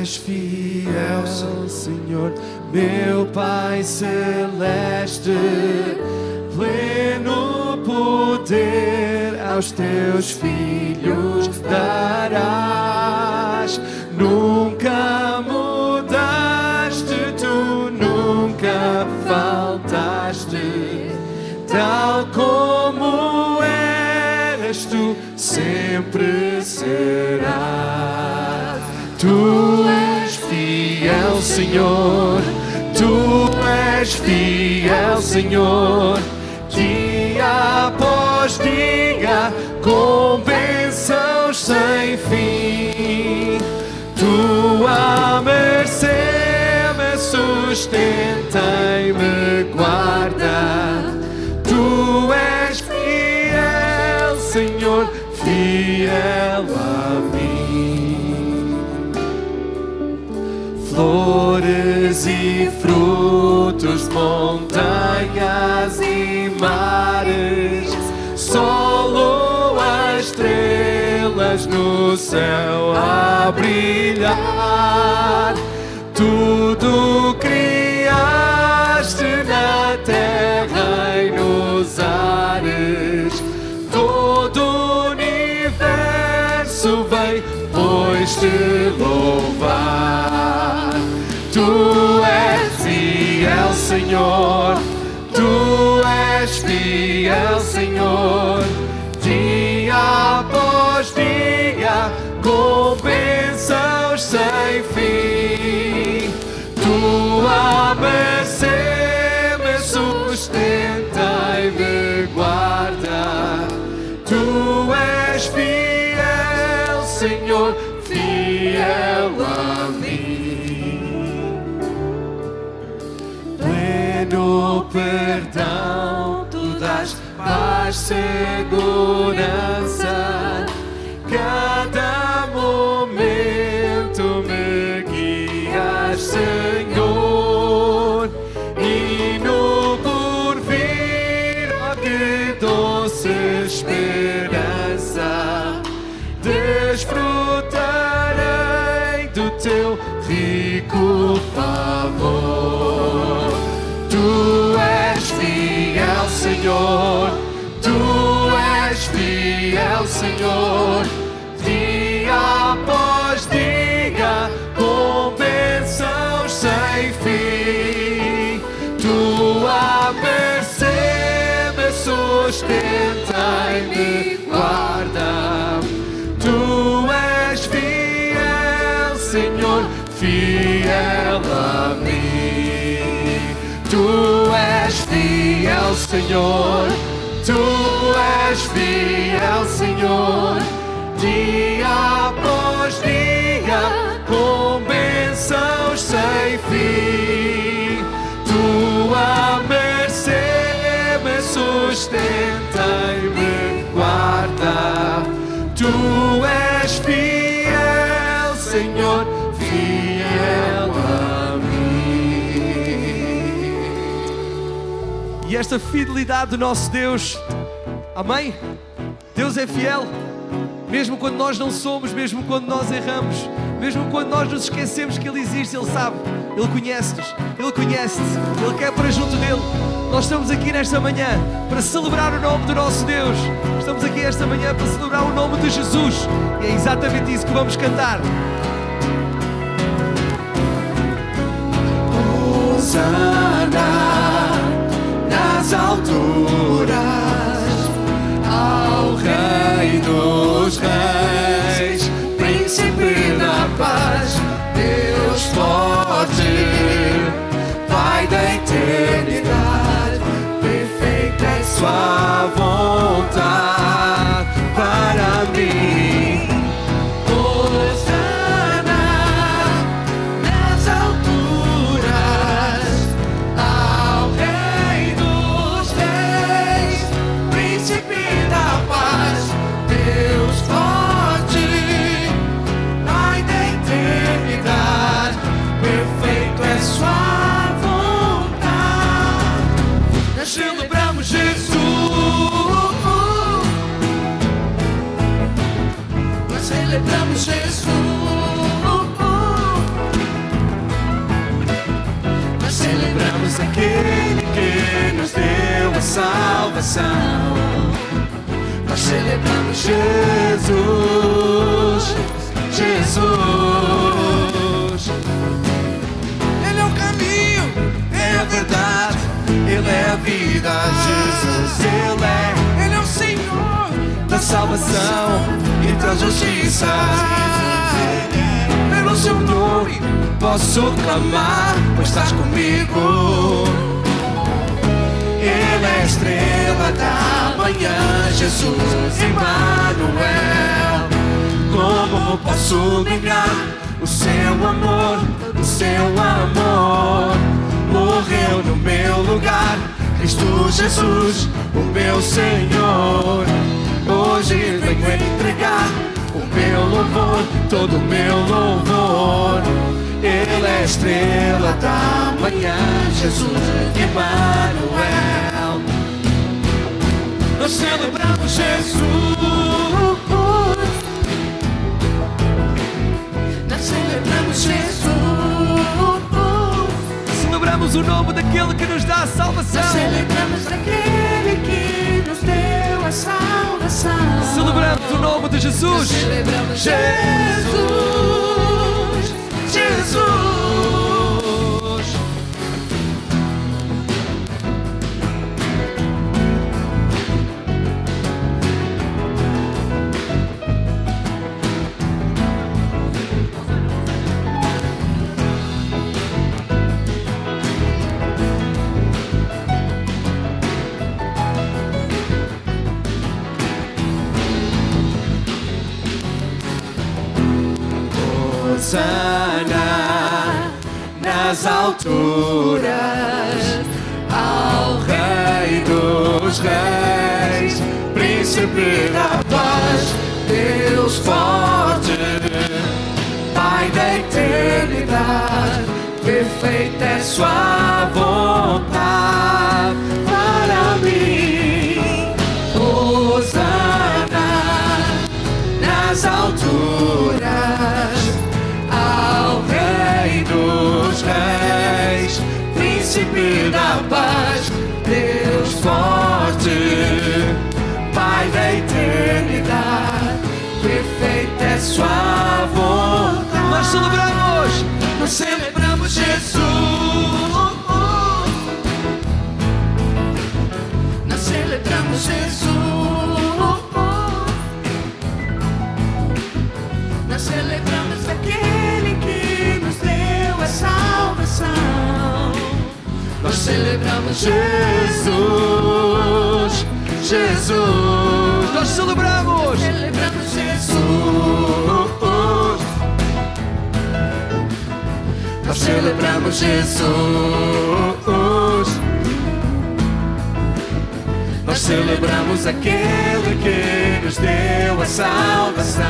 és fiel, Senhor, meu Pai celeste, pleno poder aos teus filhos darás. Nunca mudaste, tu nunca faltaste, tal como eras, tu sempre serás. Tu és fiel, Senhor, tu és fiel, Senhor, dia após dia, com bênçãos sem fim. Tua mercê me sustenta e me guarda. Tu és fiel, Senhor, fiel a mim. Flores e frutos, montanhas e mares, sol ou as estrelas no céu a brilhar. Tudo criaste na terra e nos ares, todo o universo vem, pois te louvar. Tu és fiel, Senhor, tu és fiel, Senhor, dia após dia, com bênçãos sem fim. Tua mercê me sustenta e me guarda. Tu és fiel, Senhor, fiel a mim. Pleno perdão, tu dás paz, segurança. Cada momento me guias, Senhor, e no porvir, ó que doce esperança, desfrutarei do teu rico favor. Tu és fiel, Senhor, tu és fiel, Senhor, dia após dia, com bênçãos sem fim. Tua mercê me sustenta e me guarda. Tu és fiel, Senhor, fiel a mim. Tu és fiel, Senhor, tu és fiel, Senhor, dia após dia, com bênçãos sem fim. Tua mercê me sustenta e me guarda. Tu és fiel, Senhor, fiel a mim. E esta fidelidade do nosso Deus, amém? Deus é fiel. Mesmo quando nós não somos, mesmo quando nós erramos, mesmo quando nós nos esquecemos que Ele existe, Ele sabe, Ele conhece-nos, Ele conhece-te, Ele quer para junto dEle. Nós estamos aqui nesta manhã para celebrar o nome do nosso Deus. Estamos aqui esta manhã para celebrar o nome de Jesus. E é exatamente isso que vamos cantar. Hosana nas alturas, ao Rei dos Reis, Príncipe da paz, Deus forte, Pai da eternidade, perfeita é sua vontade para mim. Hosana nas alturas, ao Rei dos Reis, Príncipe da paz, Deus forte, Pai da eternidade, perfeito é sua vontade. Nós celebramos Jesus. salvação. Nós celebramos Jesus, Jesus. Ele é o caminho, é a verdade, Ele é a vida. Jesus, Ele é o Senhor da salvação e traz justiça. Pelo seu nome posso clamar, pois estás comigo. Ele é a estrela da manhã, Jesus, Emmanuel. Como posso negar o seu amor, o seu amor? Morreu no meu lugar, Cristo Jesus, o meu Senhor. Hoje venho entregar o meu louvor, todo o meu louvor. Ele é a estrela da manhã, Jesus, Emmanuel. Nós celebramos Jesus. Nós celebramos Jesus. Celebramos o nome daquele que nos dá a salvação. Nós celebramos aquele que nos deu a salvação. Celebramos o nome de Jesus. Nós celebramos Jesus, Jesus. Hosana nas alturas, ao Rei dos Reis, Príncipe da paz, Deus forte, Pai da eternidade, perfeita é sua vontade para mim. Hosana nas alturas, ao Rei dos Reis, Príncipe da paz, Deus forte, Pai da eternidade, perfeita é sua vontade. Nós celebramos Jesus. Nós celebramos Jesus. Nós celebramos aquele que nos deu a salvação. Nós celebramos Jesus, Jesus. Nós celebramos. Celebramos Jesus. Nós celebramos Jesus. Nós celebramos aquele que nos deu a salvação.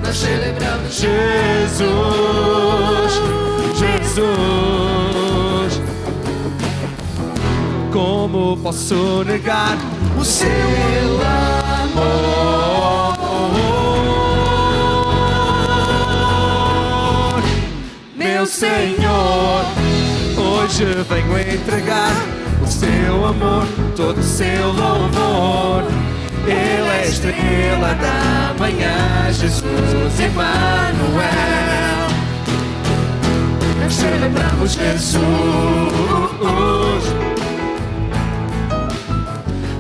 Nós celebramos Jesus, Jesus. Como posso negar o seu amor? Meu Senhor, hoje venho entregar o seu amor, todo o seu louvor. Ele é a estrela da manhã, Jesus, Emmanuel. Nós celebramos Jesus.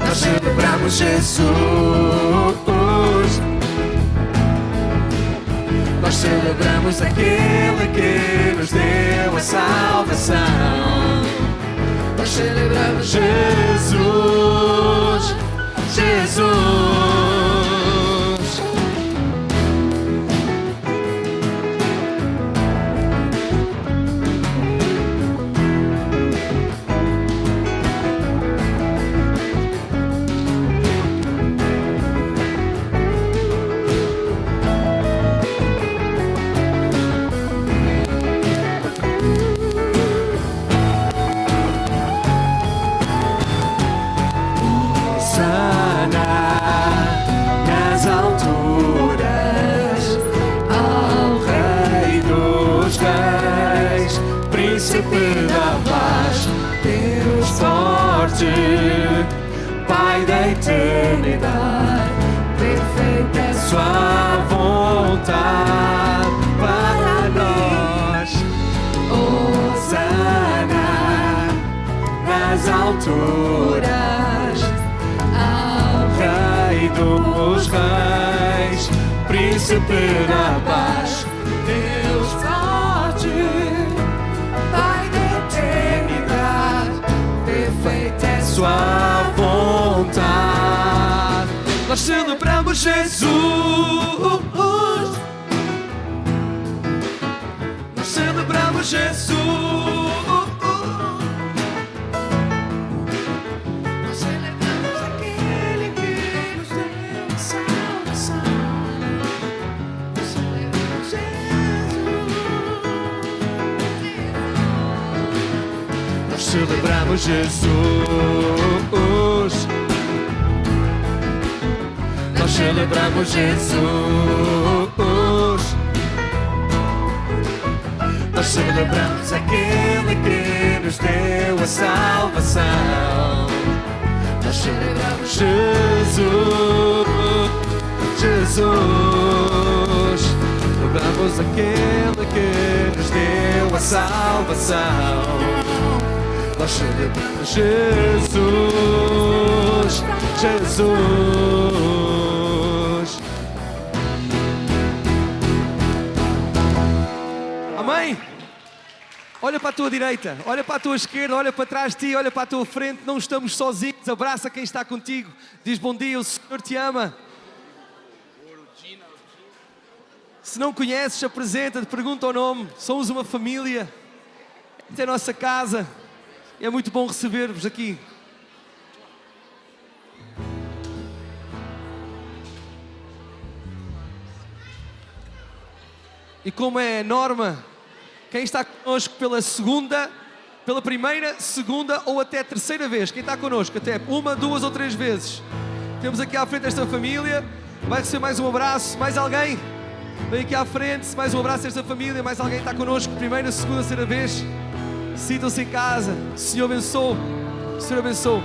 Nós celebramos Jesus. Nós celebramos aquele que nos deu a salvação. Nós celebramos Jesus, Jesus. da eternidade. Perfeita é sua vontade para nós. Hosana nas alturas, ao Rei dos Reis, Príncipe da paz. Deus forte, Pai da eternidade, perfeita é sua vontade. Nós celebramos Jesus. Nós celebramos Jesus. Nós celebramos aquele que nos deu a salvação. Nós celebramos Jesus. Nós celebramos Jesus. Nós celebramos Jesus. Nós celebramos aquele que nos deu a salvação. Nós celebramos Jesus. Jesus. Celebramos aquele que nos deu a salvação. Nós celebramos Jesus. Jesus. Amém? Olha para a tua direita, olha para a tua esquerda, olha para trás de ti, olha para a tua frente. Não estamos sozinhos. Abraça quem está contigo. Diz bom dia, o Senhor te ama. Se não conheces, apresenta-te, pergunta o nome. Somos uma família. Esta é a nossa casa. É muito bom receber-vos aqui. E como é norma, quem está connosco pela primeira, segunda ou até terceira vez, quem está connosco até uma, duas ou três vezes, temos aqui à frente esta família, vai receber mais um abraço. Mais alguém? Vem aqui à frente, mais um abraço a esta família. Mais alguém está connosco, primeira, segunda, terceira vez? Sintam-se em casa. O Senhor abençoe. O Senhor abençoe.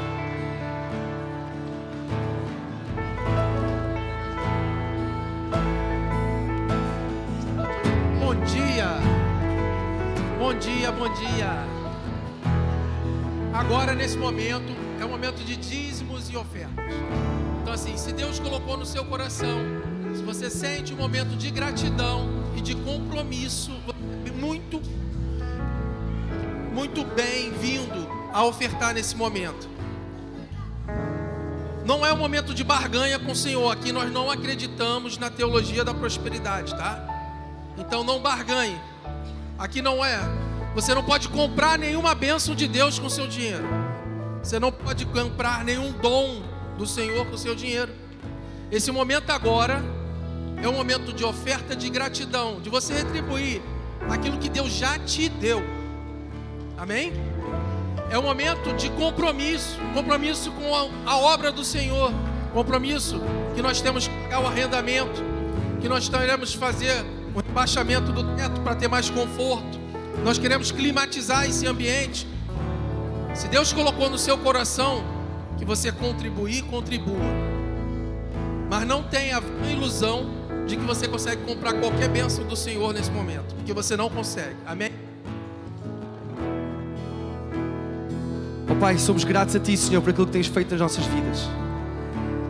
Bom dia. Bom dia, bom dia. Agora, nesse momento, é um momento de dízimos e ofertas. Então, assim, se Deus colocou no seu coração, se você sente um momento de gratidão e de compromisso, muito bem-vindo a ofertar nesse momento. Não é um momento de barganha com o Senhor. Aqui nós não acreditamos na teologia da prosperidade, tá? Então não barganhe. Aqui não é. Você não pode comprar nenhuma bênção de Deus com o seu dinheiro. Você não pode comprar nenhum dom do Senhor com o seu dinheiro. Esse momento agora é um momento de oferta de gratidão, de você retribuir aquilo que Deus já te deu. Amém? É um momento de compromisso com a obra do Senhor, compromisso que nós temos que pagar o arrendamento, que nós teremos que fazer o rebaixamento do teto para ter mais conforto. Nós queremos climatizar esse ambiente. Se Deus colocou no seu coração que você contribuir, contribua. Mas não tenha a ilusão de que você consegue comprar qualquer bênção do Senhor nesse momento, porque você não consegue. Amém? Oh Pai, somos gratos a Ti, Senhor, por aquilo que tens feito nas nossas vidas.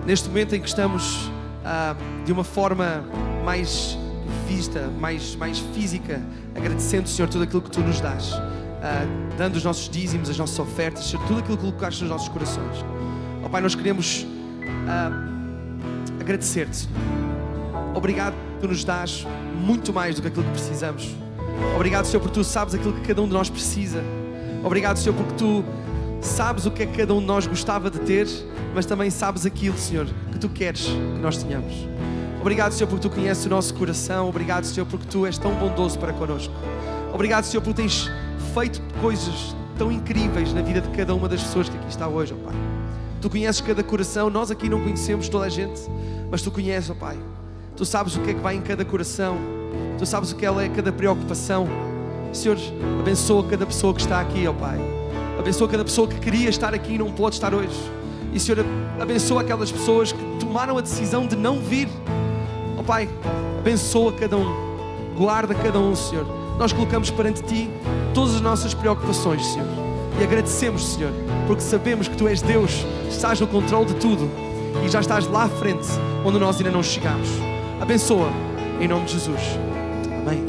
Neste momento em que estamos de uma forma mais vista, mais física, agradecendo, Senhor, tudo aquilo que Tu nos dás, dando os nossos dízimos, as nossas ofertas, Senhor, tudo aquilo que colocaste nos nossos corações. Oh Pai, nós queremos agradecer-te, Senhor. Obrigado porque Tu nos dás muito mais do que aquilo que precisamos. Obrigado, Senhor, porque Tu sabes aquilo que cada um de nós precisa. Obrigado, Senhor, porque Tu sabes o que é que cada um de nós gostava de ter, mas também sabes aquilo, Senhor, que Tu queres que nós tenhamos. Obrigado, Senhor, porque Tu conheces o nosso coração. Obrigado, Senhor, porque Tu és tão bondoso para connosco. Obrigado, Senhor, porque tens feito coisas tão incríveis na vida de cada uma das pessoas que aqui está hoje, ó Pai. Tu conheces cada coração. Nós aqui não conhecemos toda a gente, mas Tu conheces, ó Pai. Tu sabes o que é que vai em cada coração. Tu sabes o que é cada preocupação. Senhor, abençoa cada pessoa que está aqui, ó Pai. Abençoa cada pessoa que queria estar aqui e não pode estar hoje. E, Senhor, abençoa aquelas pessoas que tomaram a decisão de não vir. Oh Pai, abençoa cada um, guarda cada um, Senhor. Nós colocamos perante Ti todas as nossas preocupações, Senhor. E agradecemos, Senhor, porque sabemos que Tu és Deus, estás no controle de tudo e já estás lá à frente, onde nós ainda não chegamos. Abençoa, em nome de Jesus. Amém.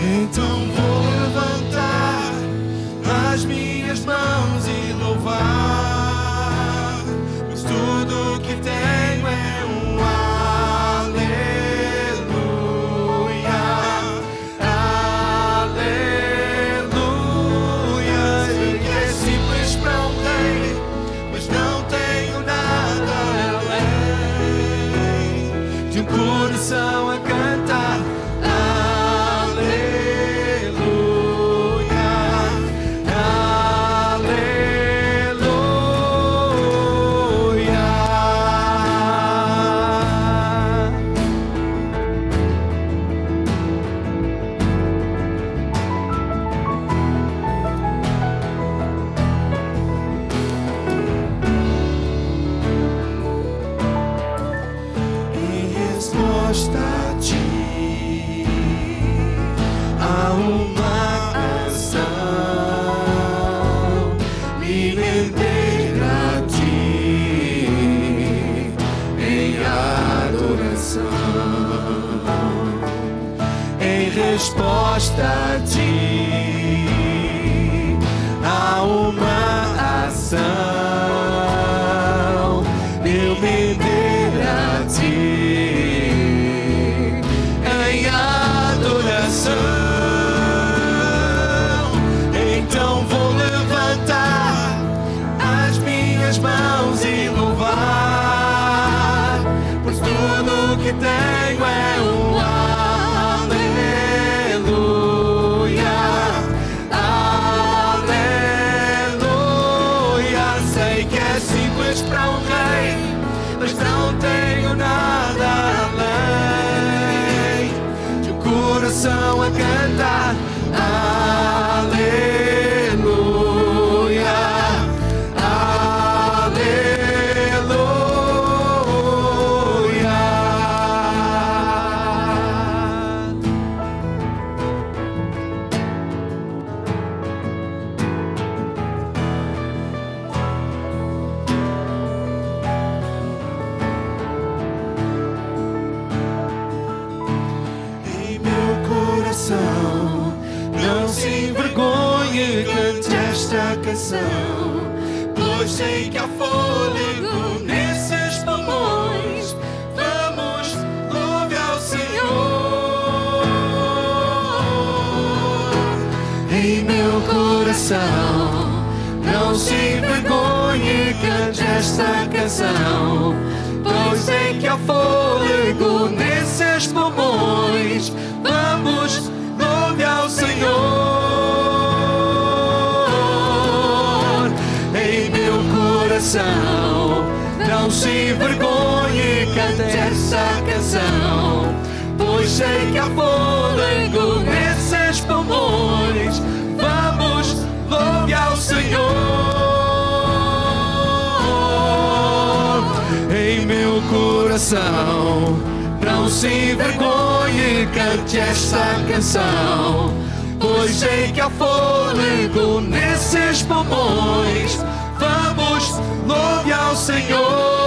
Então vou levantar as minhas mãos e louvar, pois tudo que tenho é um aleluia, aleluia. Sei que é simples para um rei, mas não tenho nada além de um coração a cantar. Resposta a Ti, há uma canção, me render a Ti em adoração. Em resposta a Ti, há uma ação, me render a Ti. Então vou levantar as minhas mãos e louvar, pois tudo que tenho é um aleluia, aleluia. Sei que é simples para um rei, mas não tenho nada além de um coração a cantar. Aleluia, aleluia. Em meu coração não se envergonhe, cante esta canção, pois sei que há fôlego nesses pulmões. Vamos, louve ao Senhor. Em meu coração não se envergonhe, cante esta canção, pois sei que há fôlego nesses pulmões. Vamos, louve ao Senhor. Em meu coração não se envergonhe, cante essa canção, pois sei que há fôlego nesses pulmões. Vamos, louve ao Senhor. Em meu coração não se envergonhe, cante esta canção, pois sei que há fôlego nesses pulmões. Vamos, louve ao Senhor.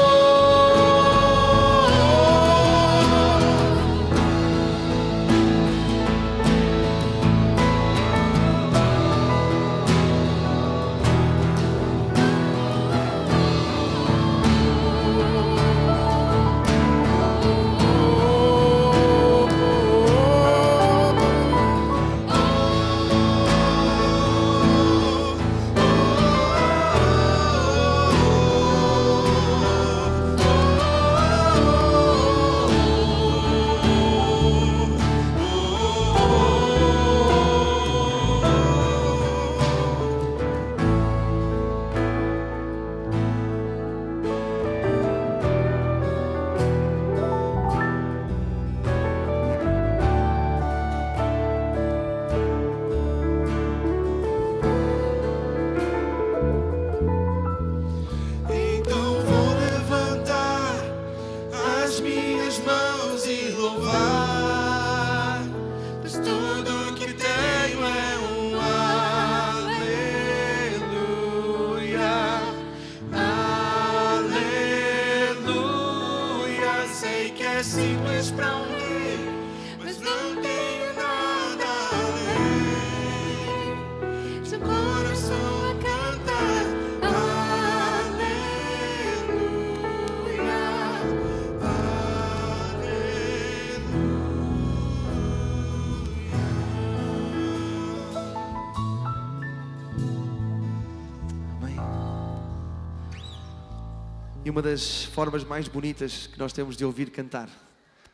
E uma das formas mais bonitas que nós temos de ouvir cantar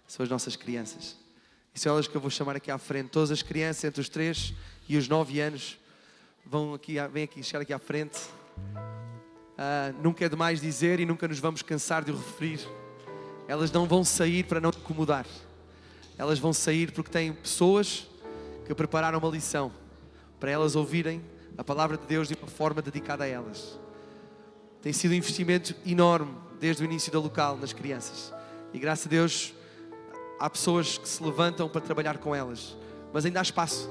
são as nossas crianças. E são elas que eu vou chamar aqui à frente. Todas as crianças entre os 3 e os 9 anos vêm aqui, chegar aqui à frente. Nunca é demais dizer e nunca nos vamos cansar de o referir. Elas não vão sair para não incomodar. Elas vão sair porque têm pessoas que prepararam uma lição para elas ouvirem a palavra de Deus de uma forma dedicada a elas. Tem sido um investimento enorme desde o início da local nas crianças. E graças a Deus há pessoas que se levantam para trabalhar com elas. Mas ainda há espaço.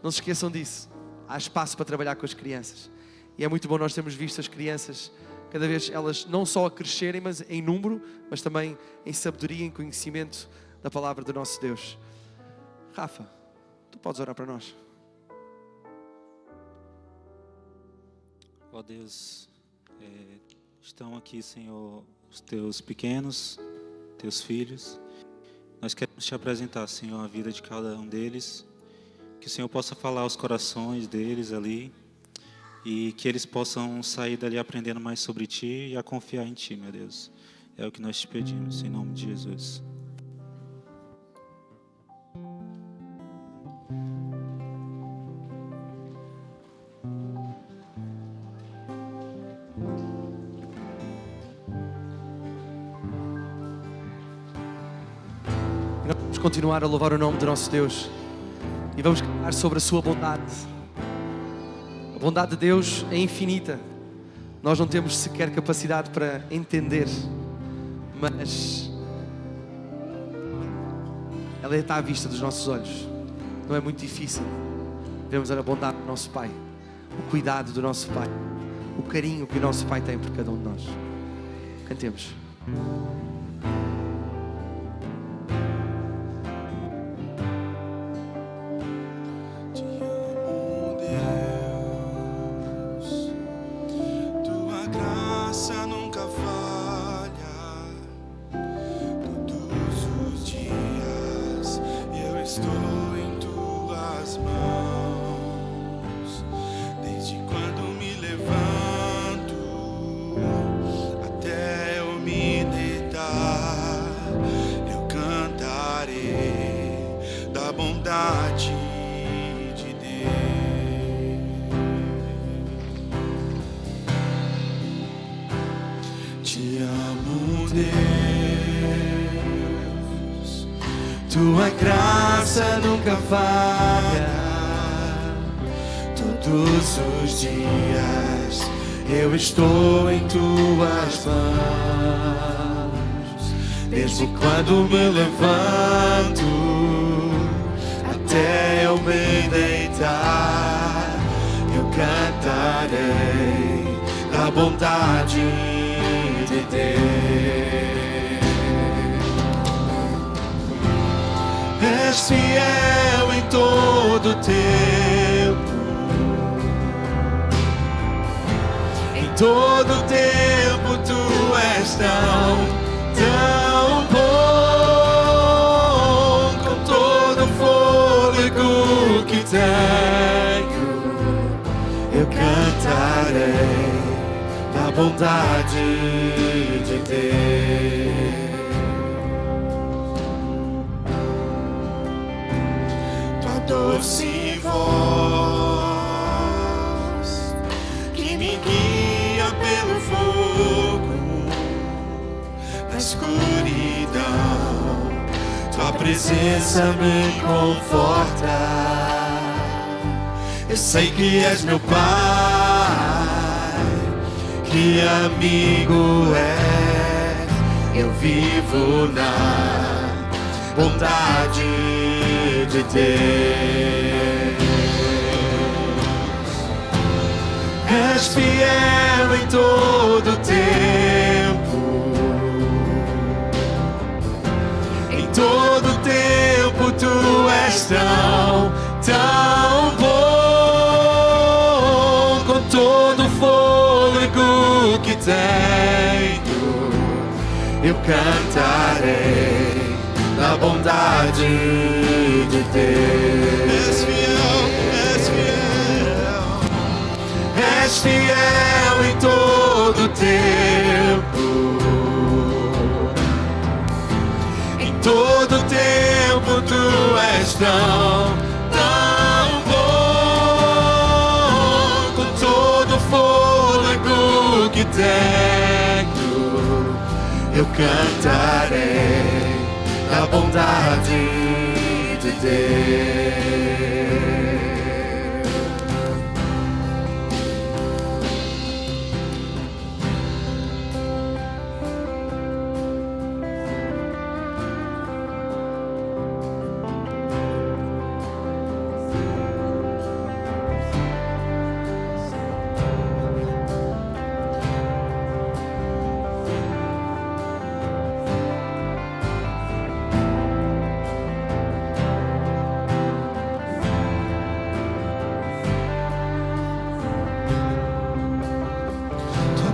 Não se esqueçam disso. Há espaço para trabalhar com as crianças. E é muito bom nós termos visto as crianças, cada vez elas não só a crescerem, mas em número, mas também em sabedoria, em conhecimento da palavra do nosso Deus. Rafa, tu podes orar para nós? Ó Deus, estão aqui, Senhor, os teus pequenos, teus filhos. Nós queremos te apresentar, Senhor, a vida de cada um deles. Que o Senhor possa falar aos corações deles ali. E que eles possam sair dali aprendendo mais sobre Ti e a confiar em Ti, meu Deus. É o que nós te pedimos, em nome de Jesus. Vamos continuar a louvar o nome do nosso Deus. E vamos falar sobre a sua bondade. A bondade de Deus é infinita. Nós não temos sequer capacidade para entender, mas ela está à vista dos nossos olhos. Não é muito difícil vermos a bondade do nosso Pai, o cuidado do nosso Pai, o carinho que o nosso Pai tem por cada um de nós. Cantemos. Tua graça nunca falha. Todos os dias eu estou em tuas mãos. Desde quando me levanto até eu me deitar, eu cantarei da bondade de Deus. És fiel em todo o tempo, em todo o tempo tu és tão bom. Com todo o fôlego que tenho, eu cantarei da bondade de Deus. Doce voz que me guia pelo fogo na escuridão, tua presença me conforta. Eu sei que és meu Pai, que amigo és. Eu vivo na bondade de Deus. És fiel em todo o tempo, em todo o tempo tu és tão bom. Com todo o fôlego que tenho, eu cantarei da bondade de Deus. És fiel, és fiel, és fiel em todo o tempo, tempo tu és tão bom. Com todo o fôlego que tenho, eu cantarei a bondade de Deus.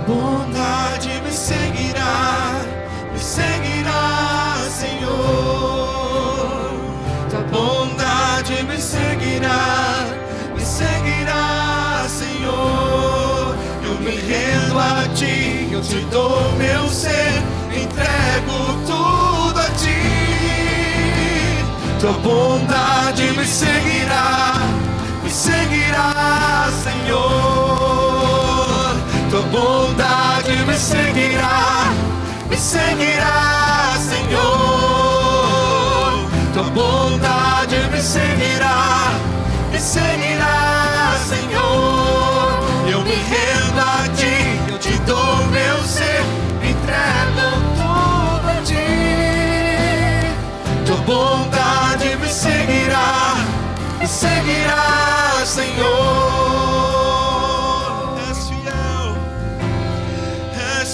Bondade me seguirá, Senhor. Tua bondade me seguirá, Senhor. Eu me rendo a Ti, eu Te dou meu ser, entrego tudo a Ti. Tua bondade me seguirá, Senhor. Tua bondade me seguirá, Senhor. Tua bondade me seguirá, Senhor. Eu me rendo a Ti, eu Te dou meu ser, entrego tudo a Ti. Tua bondade me seguirá, Senhor.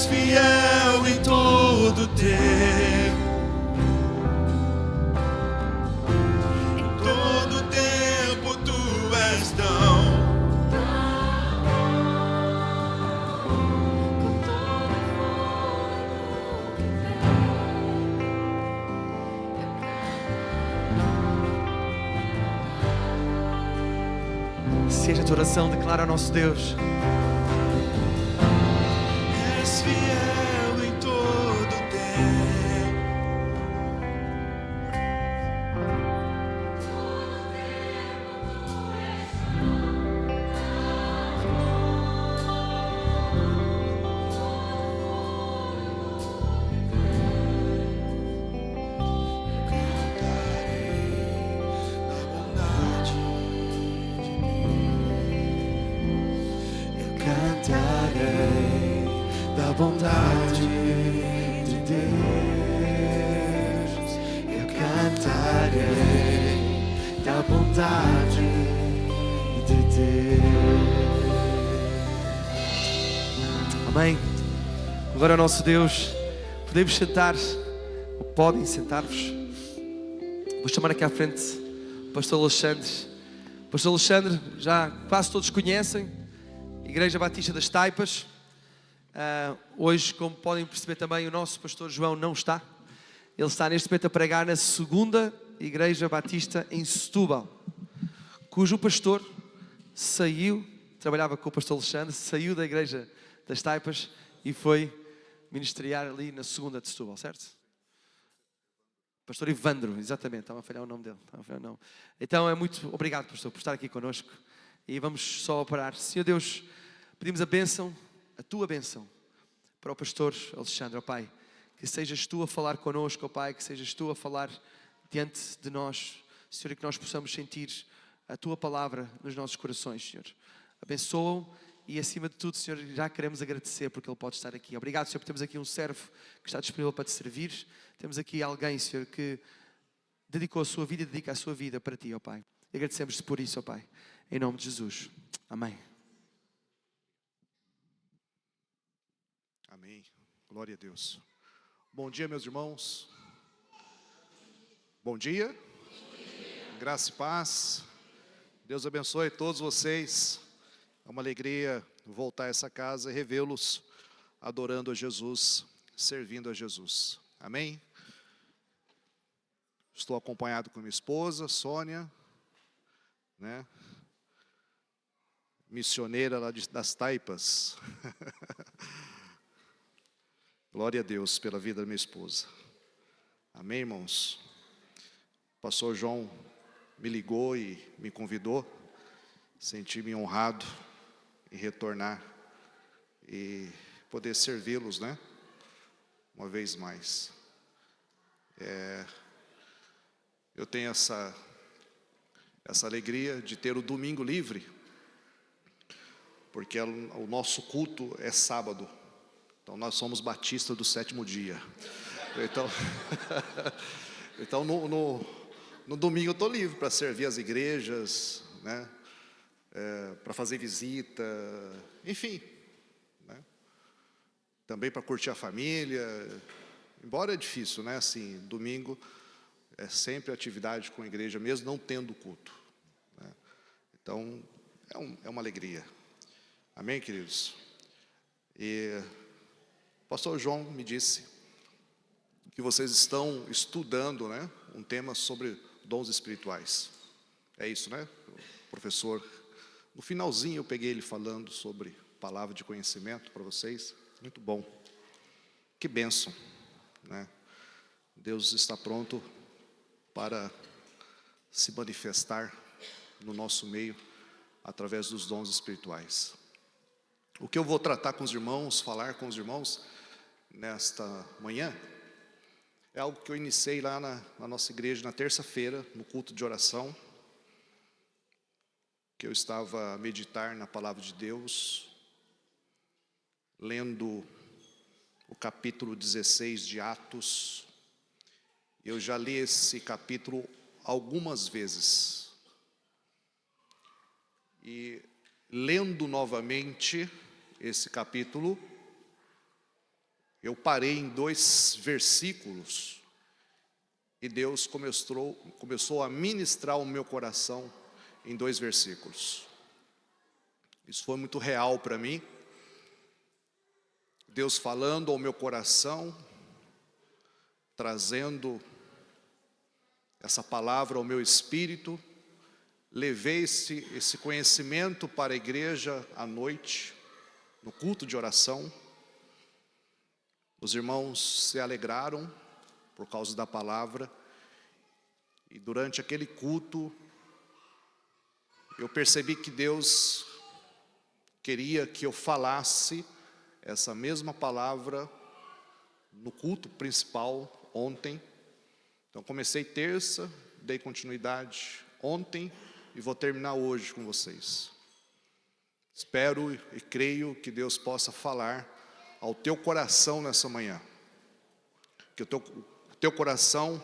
Fiel em todo tempo, em todo tempo tu és tão Seja a tua oração, declara ao nosso Deus. fiel em todo tempo. Eu cantarei da bondade de Deus. Eu cantarei da bondade de Deus. Amém. Agora, nosso Deus, podemos sentar, ou podem sentar-vos. Vou chamar aqui à frente o pastor Alexandre. Pastor Alexandre, já quase todos conhecem, Igreja Batista das Taipas. Hoje, como podem perceber também, o nosso pastor João não está. Ele está neste momento a pregar na segunda Igreja Batista em Setúbal, cujo pastor saiu, trabalhava com o pastor Alexandre, saiu da Igreja das Taipas e foi ministeriar ali na segunda de Setúbal, certo? Pastor Evandro, exatamente, estava a falhar o nome dele. Então é muito obrigado, pastor, por estar aqui connosco. E vamos só parar. Senhor Deus, pedimos a bênção, a tua bênção para o pastor Alexandre, ó Pai. Que sejas tu a falar connosco, ó Pai, que sejas tu a falar diante de nós, Senhor, e que nós possamos sentir a tua palavra nos nossos corações, Senhor. Abençoa-o e, acima de tudo, Senhor, já queremos agradecer porque ele pode estar aqui. Obrigado, Senhor, porque temos aqui um servo que está disponível para te servir. Temos aqui alguém, Senhor, que dedicou a sua vida e dedica a sua vida para ti, ó Pai. E agradecemos-te por isso, ó Pai. Em nome de Jesus. Amém. Amém. Glória a Deus. Bom dia, meus irmãos. Bom dia. Graça e paz. Deus abençoe todos vocês. É uma alegria voltar a essa casa e revê-los adorando a Jesus, servindo a Jesus. Amém? Estou acompanhado com minha esposa, Sônia, né? Missioneira lá das Taipas. Glória a Deus pela vida da minha esposa. Amém, irmãos? O pastor João me ligou e me convidou. Senti-me honrado em retornar e poder servi-los, né? Uma vez mais. Eu tenho essa alegria de ter o domingo livre, porque o nosso culto é sábado. Então nós somos batistas do 7º dia. Então no domingo eu estou livre para servir as igrejas, né? Para fazer visita, enfim, né? Também para curtir a família. Embora é difícil, né? Assim, domingo é sempre atividade com a igreja, mesmo não tendo culto, né? Então é uma alegria. Amém, queridos? E o pastor João me disse que vocês estão estudando, né, um tema sobre dons espirituais. É isso, né? O professor, no finalzinho eu peguei ele falando sobre palavra de conhecimento para vocês. Muito bom. Que bênção, né? Deus está pronto para se manifestar no nosso meio através dos dons espirituais. O que eu vou tratar com os irmãos, falar com os irmãos nesta manhã, é algo que eu iniciei lá na nossa igreja na terça-feira, no culto de oração, que eu estava a meditar na palavra de Deus, lendo o capítulo 16 de Atos. Eu já li esse capítulo algumas vezes. E lendo novamente esse capítulo, eu parei em 2 versículos e Deus começou a ministrar o meu coração em 2 versículos. Isso foi muito real para mim. Deus falando ao meu coração, trazendo essa palavra ao meu espírito. Levei esse conhecimento para a igreja à noite, no culto de oração. Os irmãos se alegraram por causa da palavra. E durante aquele culto, eu percebi que Deus queria que eu falasse essa mesma palavra no culto principal ontem. Então comecei terça, dei continuidade ontem e vou terminar hoje com vocês. Espero e creio que Deus possa falar ao teu coração nessa manhã. Que o teu coração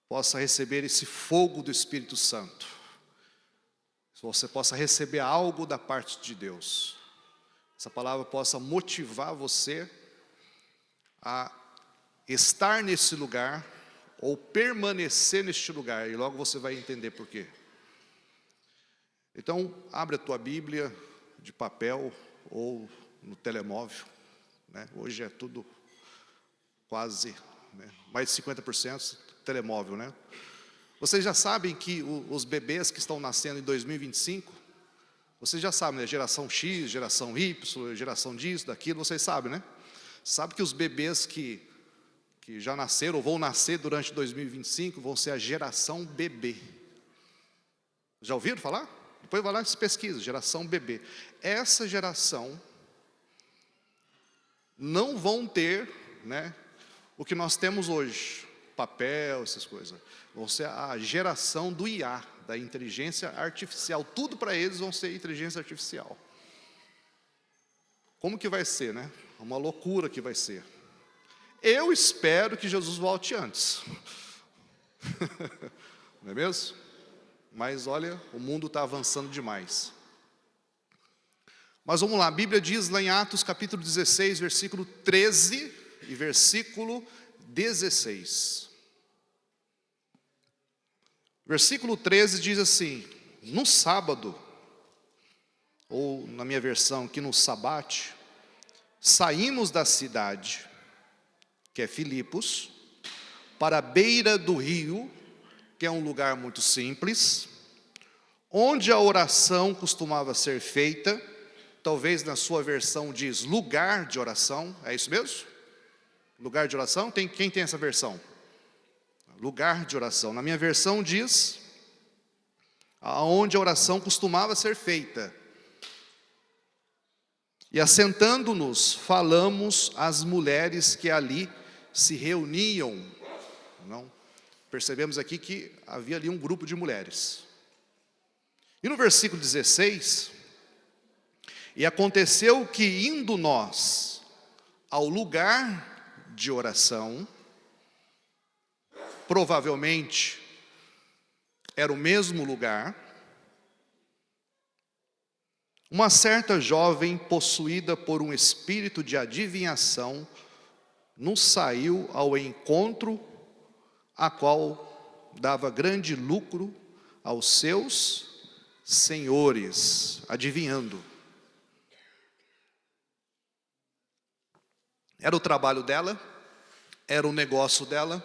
possa receber esse fogo do Espírito Santo. Que você possa receber algo da parte de Deus. Essa palavra possa motivar você a estar nesse lugar ou permanecer neste lugar. E logo você vai entender por quê. Então, abre a tua Bíblia de papel ou no telemóvel, né? Hoje é tudo quase, né, mais de 50% telemóvel, né? Vocês já sabem que os bebês que estão nascendo em 2025, vocês já sabem, né? Geração X, geração Y, geração disso, daquilo, vocês sabem, né? Sabe que os bebês que já nasceram ou vão nascer durante 2025 vão ser a geração bebê. Já ouviram falar? Depois vai lá e pesquisa, geração bebê. Essa geração não vão ter, né, o que nós temos hoje, papel, essas coisas. Vão ser a geração do IA, da inteligência artificial. Tudo para eles vão ser inteligência artificial. Como que vai ser, né? Uma loucura que vai ser. Eu espero que Jesus volte antes. Não é mesmo? Mas olha, o mundo está avançando demais. Mas vamos lá, a Bíblia diz lá em Atos capítulo 16, versículo 13 e versículo 16. Versículo 13 diz assim: no sábado, ou na minha versão aqui no sabate, saímos da cidade, que é Filipos, para a beira do rio, que é um lugar muito simples, onde a oração costumava ser feita. Talvez na sua versão diz lugar de oração, é isso mesmo? Lugar de oração? Quem tem essa versão? lugar de oração. Na minha versão diz, aonde a oração costumava ser feita. E assentando-nos, falamos às mulheres que ali se reuniam. Não? Percebemos aqui que havia ali um grupo de mulheres. E no versículo 16, e aconteceu que indo nós ao lugar de oração, provavelmente era o mesmo lugar, uma certa jovem possuída por um espírito de adivinhação nos saiu ao encontro, a qual dava grande lucro aos seus senhores, adivinhando. Era o trabalho dela, era o negócio dela,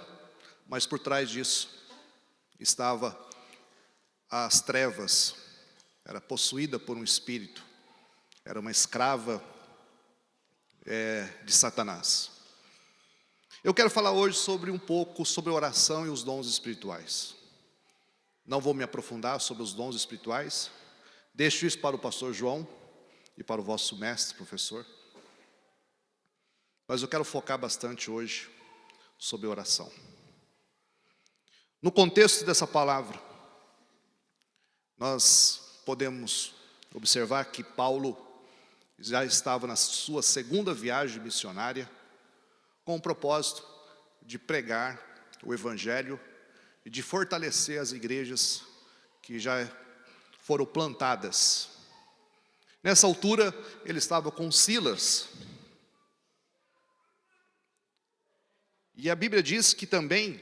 mas por trás disso estava as trevas, era possuída por um espírito, era uma escrava de Satanás. Eu quero falar hoje um pouco sobre oração e os dons espirituais. Não vou me aprofundar sobre os dons espirituais, deixo isso para o pastor João e para o vosso mestre, professor. Mas eu quero focar bastante hoje sobre oração. No contexto dessa palavra, nós podemos observar que Paulo já estava na sua segunda viagem missionária, com o propósito de pregar o Evangelho e de fortalecer as igrejas que já foram plantadas. Nessa altura, ele estava com Silas. E a Bíblia diz que também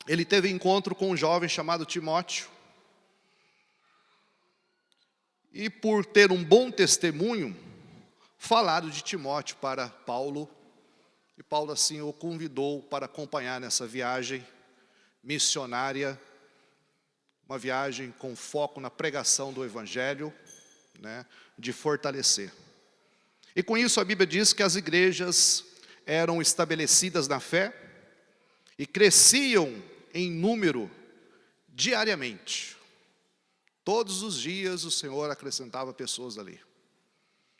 ele teve encontro com um jovem chamado Timóteo. E por ter um bom testemunho, falaram de Timóteo para Paulo. E Paulo assim o convidou para acompanhar nessa viagem missionária, uma viagem com foco na pregação do Evangelho, né, de fortalecer. E com isso a Bíblia diz que as igrejas eram estabelecidas na fé e cresciam em número diariamente. Todos os dias o Senhor acrescentava pessoas ali.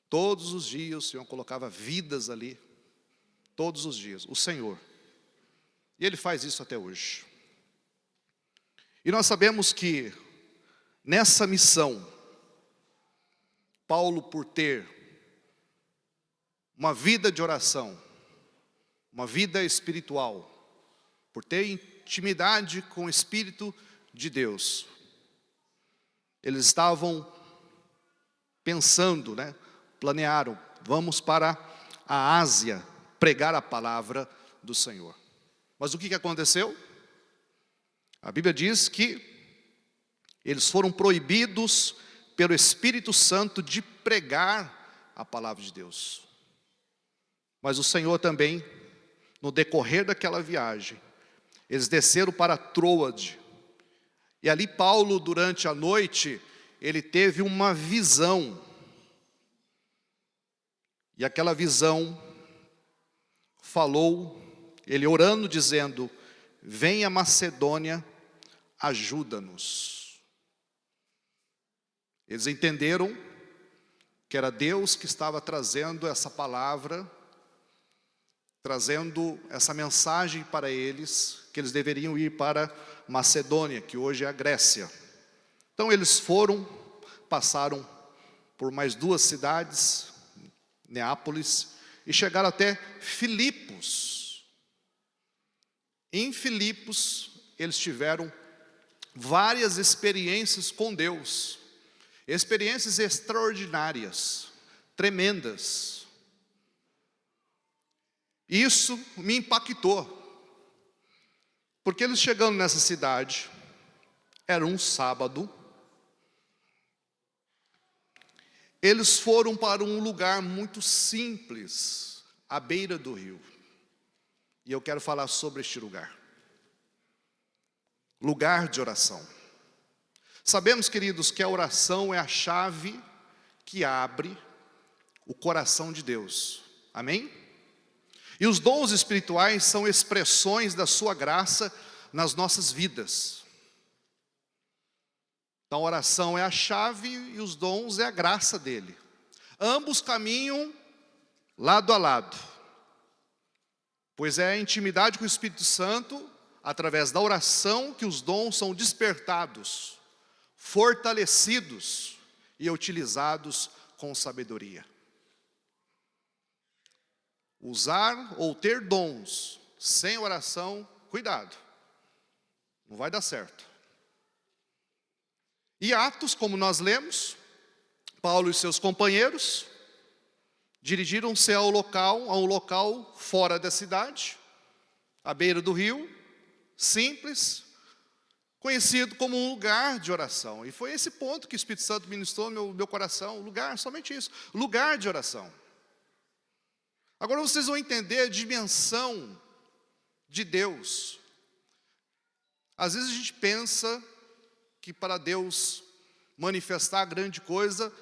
Todos os dias o Senhor colocava vidas ali. Todos os dias, o Senhor. E Ele faz isso até hoje. E nós sabemos que nessa missão, Paulo, por ter uma vida de oração, uma vida espiritual, por ter intimidade com o Espírito de Deus, eles estavam pensando, né? Planearam, vamos para a Ásia pregar a palavra do Senhor. Mas o que aconteceu? A Bíblia diz que eles foram proibidos pelo Espírito Santo de pregar a palavra de Deus. Mas o Senhor também, no decorrer daquela viagem, eles desceram para Troade. E ali Paulo, durante a noite, ele teve uma visão. E aquela visão falou, ele orando, dizendo: venha Macedônia, ajuda-nos. Eles entenderam que era Deus que estava trazendo essa palavra, trazendo essa mensagem para eles, que eles deveriam ir para Macedônia, que hoje é a Grécia. Então eles passaram por mais 2 cidades, Neápolis, e chegaram até Filipos. Em Filipos, eles tiveram várias experiências com Deus, experiências extraordinárias, tremendas. Isso me impactou, porque eles chegando nessa cidade, era um sábado, eles foram para um lugar muito simples, à beira do rio. E eu quero falar sobre este lugar. Lugar de oração. Sabemos, queridos, que a oração é a chave que abre o coração de Deus. Amém? E os dons espirituais são expressões da sua graça nas nossas vidas. Então a oração é a chave e os dons é a graça dele. Ambos caminham lado a lado. Pois é a intimidade com o Espírito Santo, através da oração, que os dons são despertados, fortalecidos e utilizados com sabedoria. Usar ou ter dons sem oração, cuidado, não vai dar certo. E Atos, como nós lemos, Paulo e seus companheiros dirigiram-se a um local fora da cidade, à beira do rio, simples, conhecido como um lugar de oração. E foi esse ponto que o Espírito Santo ministrou no meu coração, lugar, somente isso, lugar de oração. Agora vocês vão entender a dimensão de Deus. Às vezes a gente pensa que para Deus manifestar grande coisa,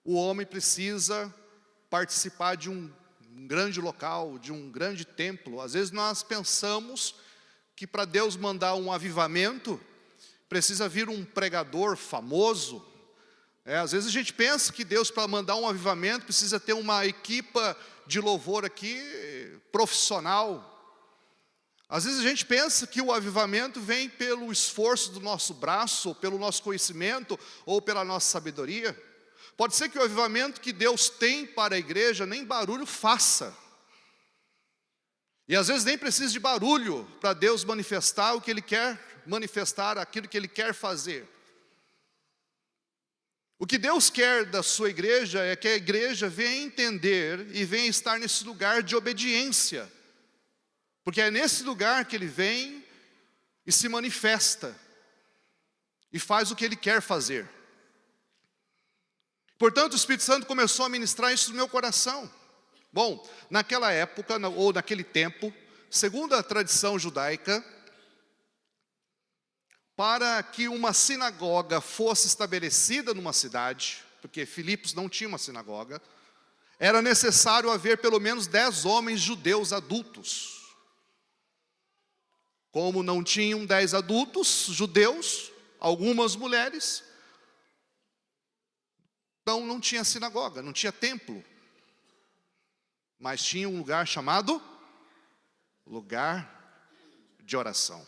o homem precisa participar de um grande local, de um grande templo. Às vezes nós pensamos que para Deus mandar um avivamento, precisa vir um pregador famoso. Às vezes a gente pensa que Deus, para mandar um avivamento, precisa ter uma equipa de louvor aqui, profissional. Às vezes a gente pensa que o avivamento vem pelo esforço do nosso braço, ou pelo nosso conhecimento, ou pela nossa sabedoria. Pode ser que o avivamento que Deus tem para a igreja nem barulho faça. E às vezes nem precisa de barulho para Deus manifestar o que Ele quer manifestar, aquilo que Ele quer fazer. O que Deus quer da sua igreja é que a igreja venha entender e venha estar nesse lugar de obediência. Porque é nesse lugar que Ele vem e se manifesta e faz o que Ele quer fazer. Portanto, o Espírito Santo começou a ministrar isso no meu coração. Bom, naquela época, ou naquele tempo, segundo a tradição judaica, para que uma sinagoga fosse estabelecida numa cidade, porque Filipos não tinha uma sinagoga, era necessário haver pelo menos 10 homens judeus adultos. Como não tinham 10 adultos judeus, algumas mulheres, então não tinha sinagoga, não tinha templo. Mas tinha um lugar chamado lugar de oração.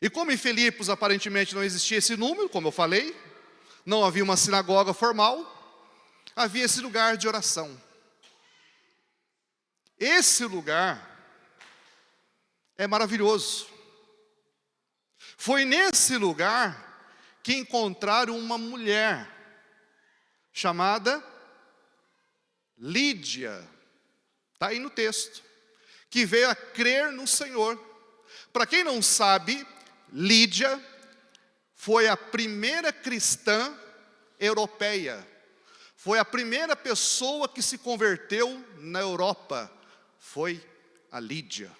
E como em Filipos aparentemente não existia esse número, como eu falei, não havia uma sinagoga formal, havia esse lugar de oração. Esse lugar é maravilhoso. Foi nesse lugar que encontraram uma mulher chamada Lídia. Está aí no texto. Que veio a crer no Senhor. Para quem não sabe, Lídia foi a primeira cristã europeia. Foi a primeira pessoa que se converteu na Europa. Foi a Lídia.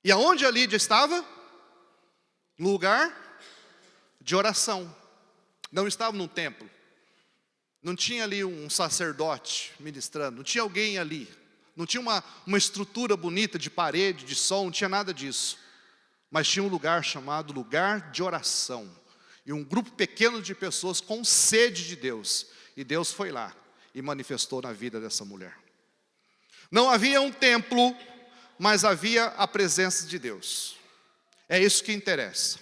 E aonde a Lídia estava? No lugar de oração. Não estava num templo. Não tinha ali um sacerdote ministrando. Não tinha alguém ali. Não tinha uma estrutura bonita de parede, de som. Não tinha nada disso. Mas tinha um lugar chamado lugar de oração. E um grupo pequeno de pessoas com sede de Deus. E Deus foi lá e manifestou na vida dessa mulher. Não havia um templo, mas havia a presença de Deus. É isso que interessa.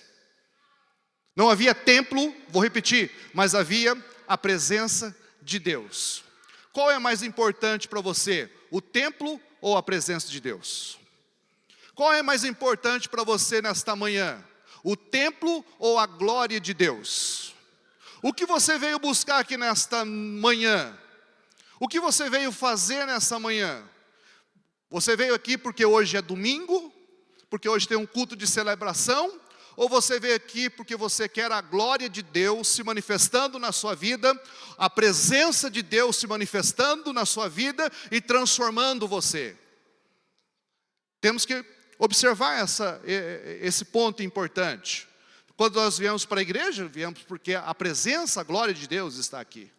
Não havia templo, vou repetir, mas havia a presença de Deus. Qual é mais importante para você? O templo ou a presença de Deus? Qual é mais importante para você nesta manhã? O templo ou a glória de Deus? O que você veio buscar aqui nesta manhã? O que você veio fazer nessa manhã? Você veio aqui porque hoje é domingo? Porque hoje tem um culto de celebração? Ou você veio aqui porque você quer a glória de Deus se manifestando na sua vida, a presença de Deus se manifestando na sua vida e transformando você? Temos que observar esse ponto importante. Quando nós viemos para a igreja, viemos porque a presença, a glória de Deus está aqui.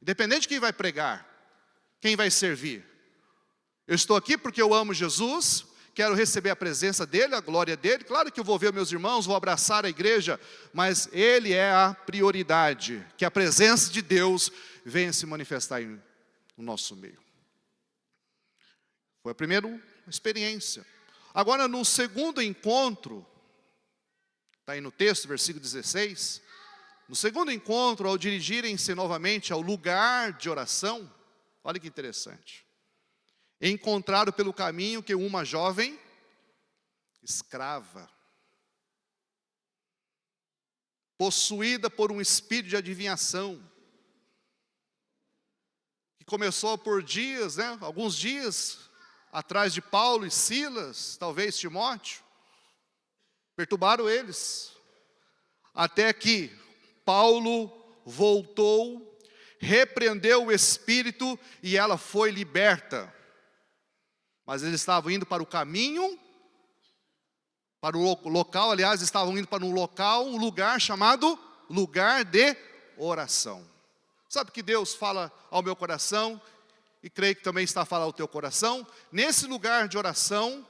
Independente de quem vai pregar, quem vai servir. Eu estou aqui porque eu amo Jesus, quero receber a presença dEle, a glória dEle. Claro que eu vou ver meus irmãos, vou abraçar a igreja, mas Ele é a prioridade. Que a presença de Deus venha se manifestar no nosso meio. Foi a primeira experiência. Agora, no segundo encontro, está aí no texto, versículo 16. No segundo encontro, ao dirigirem-se novamente ao lugar de oração, olha que interessante. Encontraram pelo caminho que uma jovem escrava, possuída por um espírito de adivinhação, que começou por dias, alguns dias, atrás de Paulo e Silas, talvez Timóteo, perturbaram eles, até que Paulo voltou, repreendeu o espírito e ela foi liberta. Mas eles estavam indo para o caminho, para o local, aliás, estavam indo para um local, um lugar chamado lugar de oração. Sabe que Deus fala ao meu coração, e creio que também está a falar ao teu coração? Nesse lugar de oração,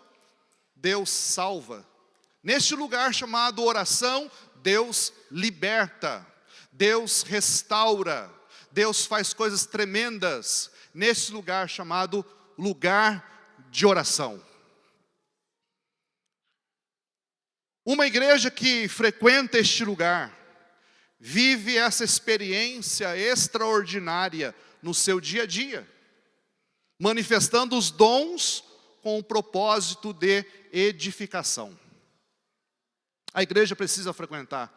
Deus salva. Neste lugar chamado oração, Deus liberta, Deus restaura, Deus faz coisas tremendas. Nesse lugar chamado lugar de oração. Uma igreja que frequenta este lugar, vive essa experiência extraordinária no seu dia a dia, manifestando os dons com o propósito de edificação. A igreja precisa frequentar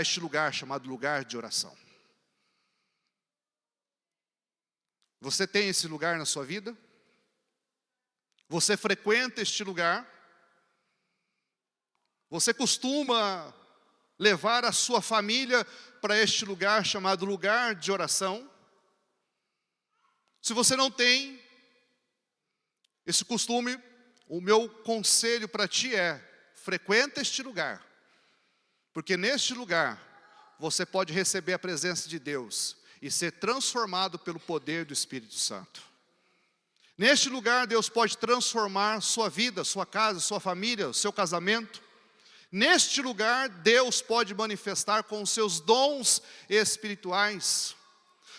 este lugar chamado lugar de oração. Você tem esse lugar na sua vida? Você frequenta este lugar? Você costuma levar a sua família para este lugar chamado lugar de oração? Se você não tem esse costume, o meu conselho para ti é: frequenta este lugar, porque neste lugar você pode receber a presença de Deus e ser transformado pelo poder do Espírito Santo. Neste lugar Deus pode transformar sua vida, sua casa, sua família, seu casamento. Neste lugar Deus pode manifestar com os seus dons espirituais,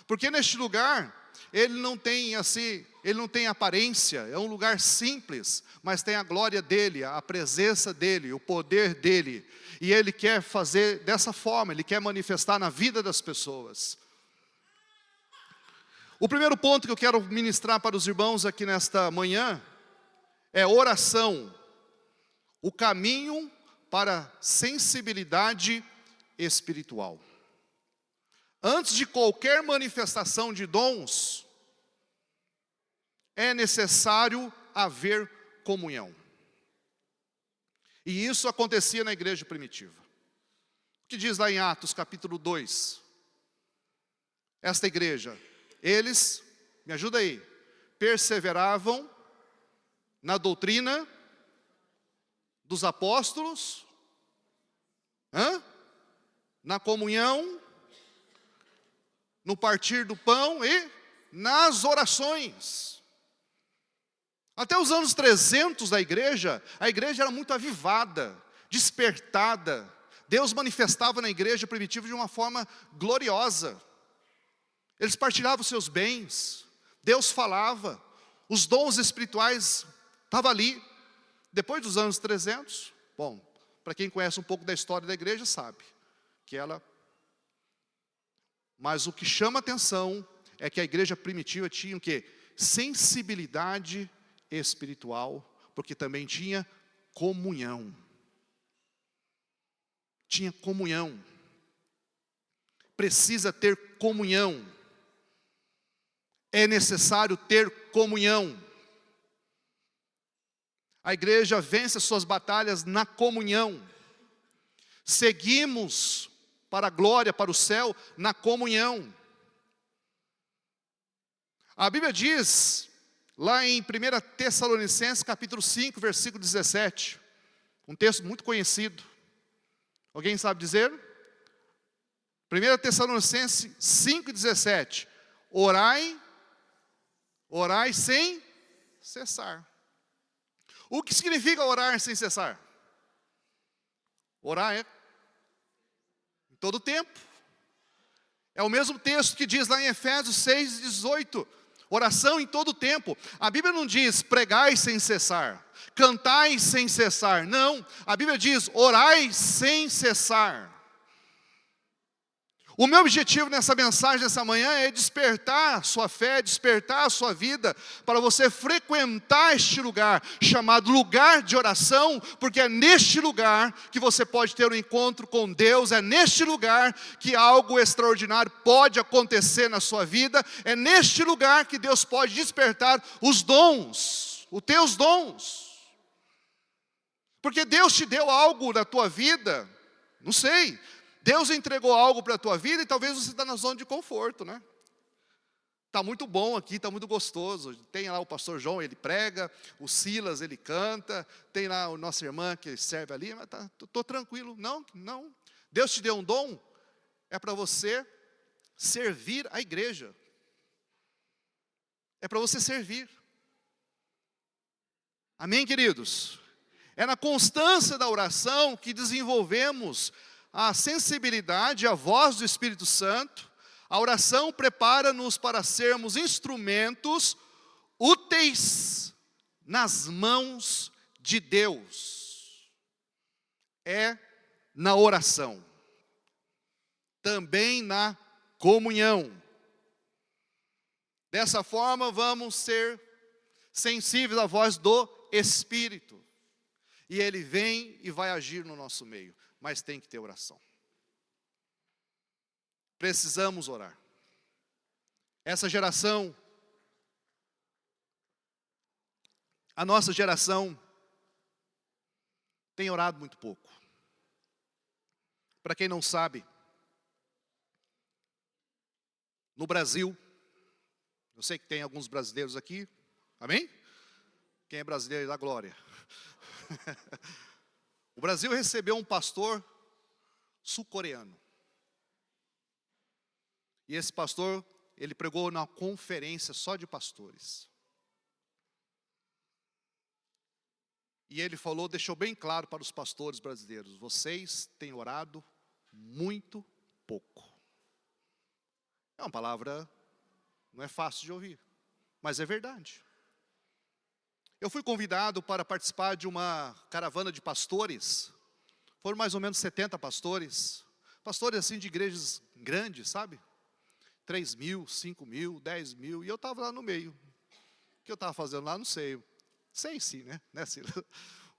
porque neste lugar ele não tem aparência, é um lugar simples, mas tem a glória dele, a presença dele, o poder dele, e ele quer fazer dessa forma, ele quer manifestar na vida das pessoas. O primeiro ponto que eu quero ministrar para os irmãos aqui nesta manhã é oração, o caminho para sensibilidade espiritual. Antes de qualquer manifestação de dons, é necessário haver comunhão. E isso acontecia na igreja primitiva. O que diz lá em Atos capítulo 2? Esta igreja, eles, me ajuda aí, perseveravam na doutrina dos apóstolos, na comunhão, no partir do pão e nas orações. Até os anos 300 da igreja, a igreja era muito avivada, despertada. Deus manifestava na igreja primitiva de uma forma gloriosa. Eles partilhavam seus bens, Deus falava, os dons espirituais estavam ali. Depois dos anos 300, bom, para quem conhece um pouco da história da igreja sabe que mas o que chama atenção é que a igreja primitiva tinha o quê? Sensibilidade espiritual, porque também tinha comunhão. Tinha comunhão. Precisa ter comunhão. É necessário ter comunhão. A igreja vence as suas batalhas na comunhão. Seguimos para a glória, para o céu, na comunhão. A Bíblia diz, lá em 1 Tessalonicenses, capítulo 5, versículo 17, um texto muito conhecido. Alguém sabe dizer? 1 Tessalonicenses 5, 17. Orai sem cessar. O que significa orar sem cessar? Orar é em todo tempo. É o mesmo texto que diz lá em Efésios 6:18. Oração em todo tempo. A Bíblia não diz pregai sem cessar, cantai sem cessar. Não, a Bíblia diz orai sem cessar. O meu objetivo nessa mensagem dessa manhã é despertar sua fé, despertar a sua vida, para você frequentar este lugar, chamado lugar de oração, porque é neste lugar que você pode ter um encontro com Deus, é neste lugar que algo extraordinário pode acontecer na sua vida, é neste lugar que Deus pode despertar os dons, os teus dons. Porque Deus te deu algo na tua vida, não sei, Deus entregou algo para a tua vida e talvez você está na zona de conforto, né? Está muito bom aqui, está muito gostoso. Tem lá o pastor João, ele prega, o Silas, ele canta. Tem lá a nossa irmã que serve ali, mas estou tranquilo. Não. Deus te deu um dom, é para você servir a igreja. É para você servir. Amém, queridos? É na constância da oração que desenvolvemos a sensibilidade, a voz do Espírito Santo. A oração prepara-nos para sermos instrumentos úteis nas mãos de Deus. É na oração. Também na comunhão. Dessa forma, vamos ser sensíveis à voz do Espírito. E Ele vem e vai agir no nosso meio. Mas tem que ter oração. Precisamos orar. Essa geração, a nossa geração, tem orado muito pouco. Para quem não sabe, no Brasil, eu sei que tem alguns brasileiros aqui, amém? Quem é brasileiro dá glória. O Brasil recebeu um pastor sul-coreano. E esse pastor, ele pregou na conferência só de pastores. E ele falou, deixou bem claro para os pastores brasileiros: vocês têm orado muito pouco. É uma palavra, não é fácil de ouvir, mas é verdade. Eu fui convidado para participar de uma caravana de pastores. Foram mais ou menos 70 pastores. Pastores assim de igrejas grandes, sabe? 3 mil, 5 mil, 10 mil. E eu estava lá no meio. O que eu estava fazendo lá, não sei. Sei sim, né?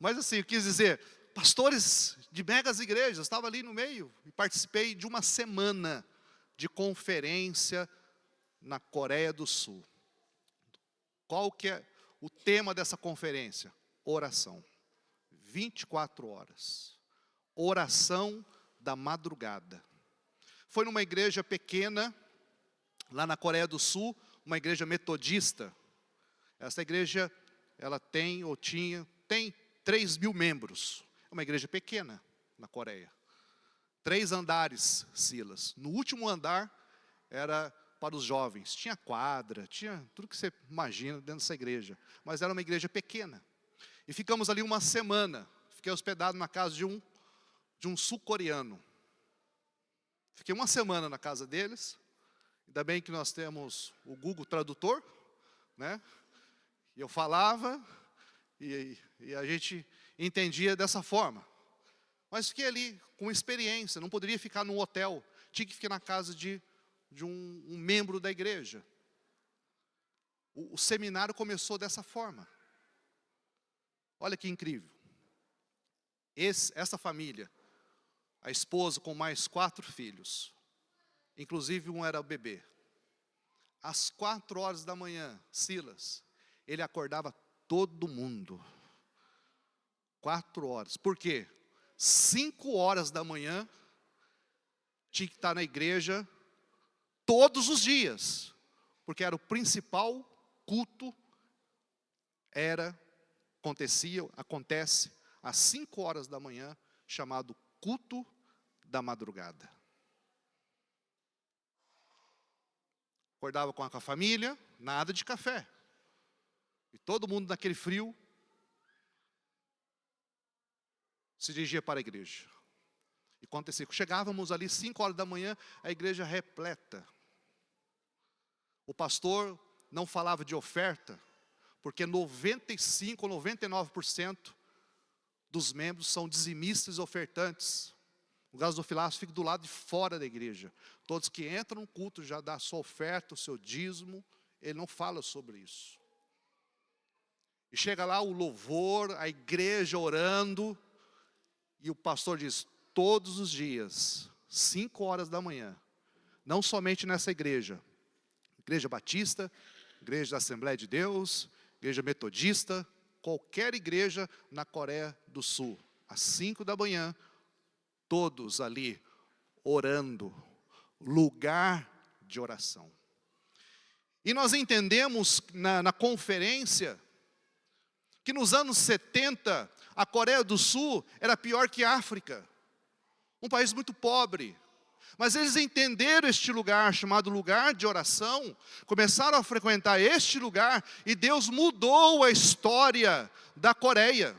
Mas assim, eu quis dizer, pastores de megas igrejas, estava ali no meio. E participei de uma semana de conferência na Coreia do Sul. Qual que é o tema dessa conferência? Oração. 24 horas. Oração da madrugada. Foi numa igreja pequena, lá na Coreia do Sul, uma igreja metodista. Essa igreja, ela tem 3 mil membros. É uma igreja pequena na Coreia. 3 andares, Silas. No último andar, era para os jovens. Tinha quadra, tinha tudo que você imagina dentro dessa igreja. Mas era uma igreja pequena. E ficamos ali uma semana. Fiquei hospedado na casa de um sul-coreano. Fiquei uma semana na casa deles. Ainda bem que nós temos o Google Tradutor, né? E eu falava e a gente entendia dessa forma. Mas fiquei ali com experiência, não poderia ficar num hotel. Tinha que ficar na casa de um membro da igreja. O seminário começou dessa forma. Olha que incrível. Essa família, a esposa com mais 4 filhos, inclusive um era o bebê. Às 4 horas da manhã, Silas, ele acordava todo mundo. 4 horas. Por quê? 5 horas da manhã, tinha que estar na igreja todos os dias, porque era o principal culto, acontece às 5 horas da manhã, chamado culto da madrugada. Acordava com a família, nada de café. E todo mundo naquele frio se dirigia para a igreja. E acontecia, chegávamos ali 5 horas da manhã, a igreja repleta. O pastor não falava de oferta, porque 95 ou 99% dos membros são dizimistas e ofertantes. O gasofilácio fica do lado de fora da igreja. Todos que entram no culto já dão a sua oferta, o seu dízimo. Ele não fala sobre isso. E chega lá o louvor, a igreja orando. E o pastor diz, todos os dias, 5 horas da manhã, não somente nessa igreja, igreja batista, igreja da Assembleia de Deus, igreja metodista, qualquer igreja na Coreia do Sul, às 5 da manhã, todos ali orando, lugar de oração. E nós entendemos na conferência que nos anos 70, a Coreia do Sul era pior que a África, um país muito pobre. Mas eles entenderam este lugar, chamado lugar de oração, começaram a frequentar este lugar, e Deus mudou a história da Coreia.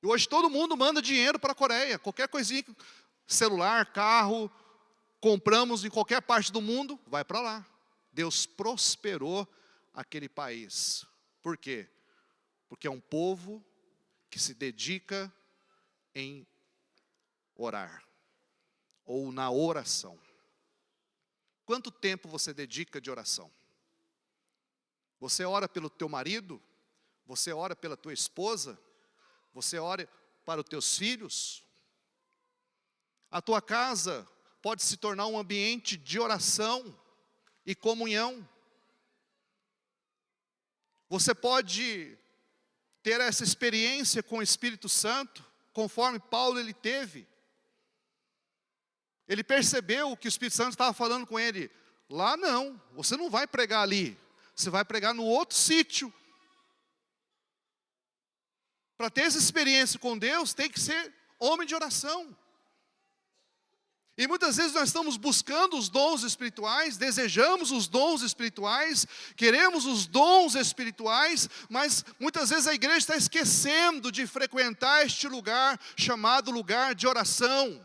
E hoje todo mundo manda dinheiro para a Coreia, qualquer coisinha, celular, carro, compramos em qualquer parte do mundo, vai para lá. Deus prosperou aquele país. Por quê? Porque é um povo que se dedica em orar, ou na oração. Quanto tempo você dedica de oração? Você ora pelo teu marido? Você ora pela tua esposa? Você ora para os teus filhos? A tua casa pode se tornar um ambiente de oração e comunhão. Você pode ter essa experiência com o Espírito Santo, conforme Paulo ele teve. Ele percebeu que o Espírito Santo estava falando com ele. Lá não, você não vai pregar ali, você vai pregar no outro sítio. Para ter essa experiência com Deus, tem que ser homem de oração. E muitas vezes nós estamos buscando os dons espirituais, desejamos os dons espirituais, queremos os dons espirituais, mas muitas vezes a igreja está esquecendo de frequentar este lugar chamado lugar de oração.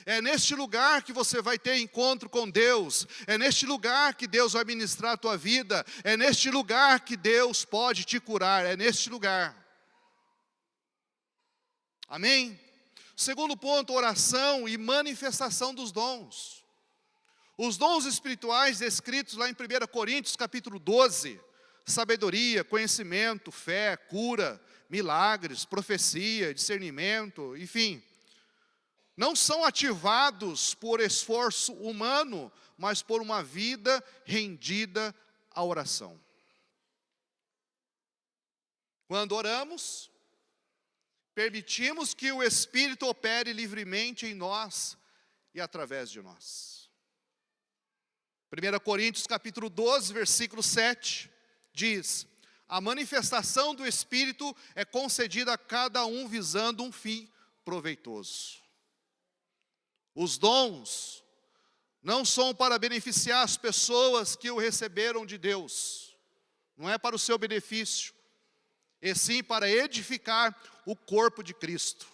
É neste lugar que você vai ter encontro com Deus. É neste lugar que Deus vai ministrar a tua vida. É neste lugar que Deus pode te curar. É neste lugar. Amém? Segundo ponto, oração e manifestação dos dons. Os dons espirituais descritos lá em 1 Coríntios capítulo 12. Sabedoria, conhecimento, fé, cura, milagres, profecia, discernimento, enfim. Não são ativados por esforço humano, mas por uma vida rendida à oração. Quando oramos, permitimos que o Espírito opere livremente em nós e através de nós. 1 Coríntios capítulo 12, versículo 7, diz: a manifestação do Espírito é concedida a cada um visando um fim proveitoso. Os dons não são para beneficiar as pessoas que o receberam de Deus, não é para o seu benefício, e sim para edificar o corpo de Cristo.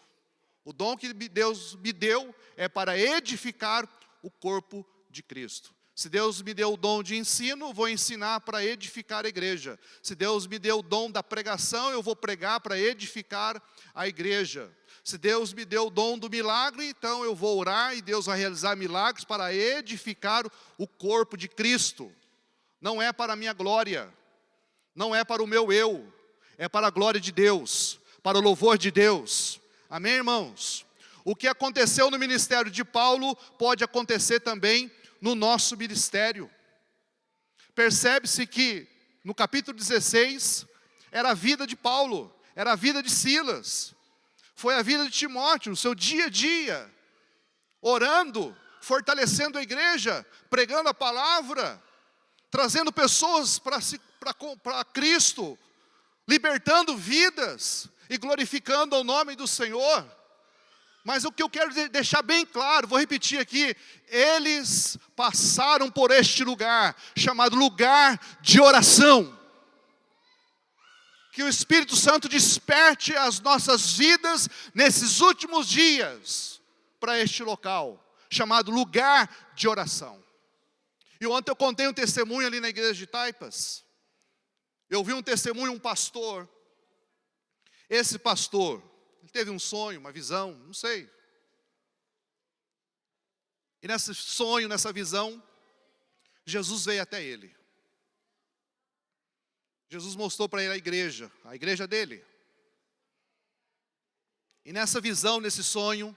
O dom que Deus me deu é para edificar o corpo de Cristo. Se Deus me deu o dom de ensino, vou ensinar para edificar a igreja. Se Deus me deu o dom da pregação, eu vou pregar para edificar a igreja. Se Deus me deu o dom do milagre, então eu vou orar e Deus vai realizar milagres para edificar o corpo de Cristo. Não é para a minha glória, não é para o meu eu, é para a glória de Deus, para o louvor de Deus. Amém, irmãos? O que aconteceu no ministério de Paulo pode acontecer também no nosso ministério. Percebe-se que no capítulo 16 era a vida de Paulo, era a vida de Silas, foi a vida de Timóteo, o seu dia a dia, orando, fortalecendo a igreja, pregando a palavra, trazendo pessoas para Cristo, libertando vidas e glorificando o nome do Senhor. Mas o que eu quero deixar bem claro, vou repetir aqui, eles passaram por este lugar, chamado lugar de oração. Que o Espírito Santo desperte as nossas vidas nesses últimos dias para este local, chamado lugar de oração. E ontem eu contei um testemunho ali na igreja de Taipas. Eu vi um testemunho, um pastor. Esse pastor, ele teve um sonho, uma visão, não sei. E nesse sonho, nessa visão, Jesus veio até ele. Jesus mostrou para ele a igreja dele. E nessa visão, nesse sonho,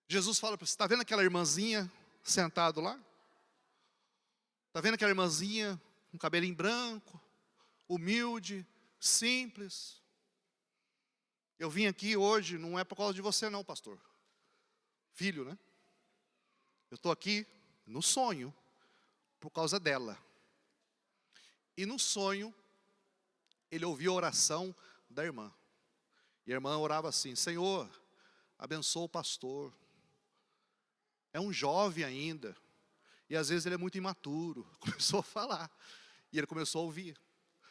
Jesus fala para você: está vendo aquela irmãzinha sentado lá? Está vendo aquela irmãzinha com cabelinho branco, humilde, simples? Eu vim aqui hoje, não é por causa de você não, pastor. Filho, né? Eu estou aqui no sonho por causa dela. E no sonho, ele ouviu a oração da irmã. E a irmã orava assim: Senhor, abençoa o pastor. É um jovem ainda. E às vezes ele é muito imaturo. Começou a falar. E ele começou a ouvir.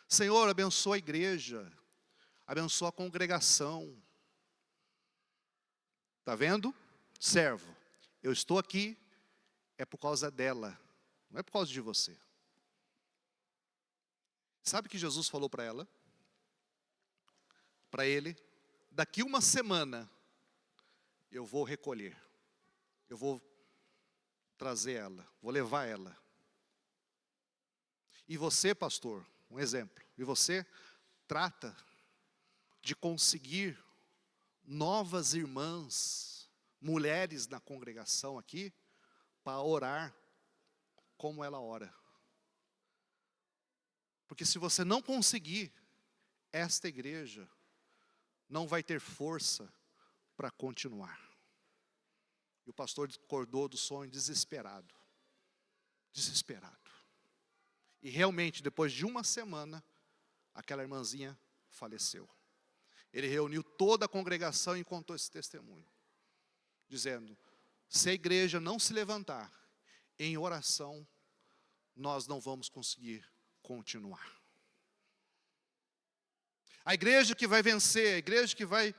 Senhor, abençoa a igreja. Abençoa a congregação. Está vendo? Servo, eu estou aqui, é por causa dela. Não é por causa de você. Sabe o que Jesus falou para ela? Para ele: daqui uma semana eu vou recolher. Eu vou trazer ela, vou levar ela. E você, pastor, um exemplo. E você trata de conseguir novas irmãs, mulheres na congregação aqui, para orar como ela ora. Porque se você não conseguir, esta igreja não vai ter força para continuar. E o pastor acordou do sonho desesperado. Desesperado. E realmente, depois de uma semana, aquela irmãzinha faleceu. Ele reuniu toda a congregação e contou esse testemunho, dizendo: se a igreja não se levantar em oração, nós não vamos conseguir continuar. A igreja que vai vencer, a igreja que vai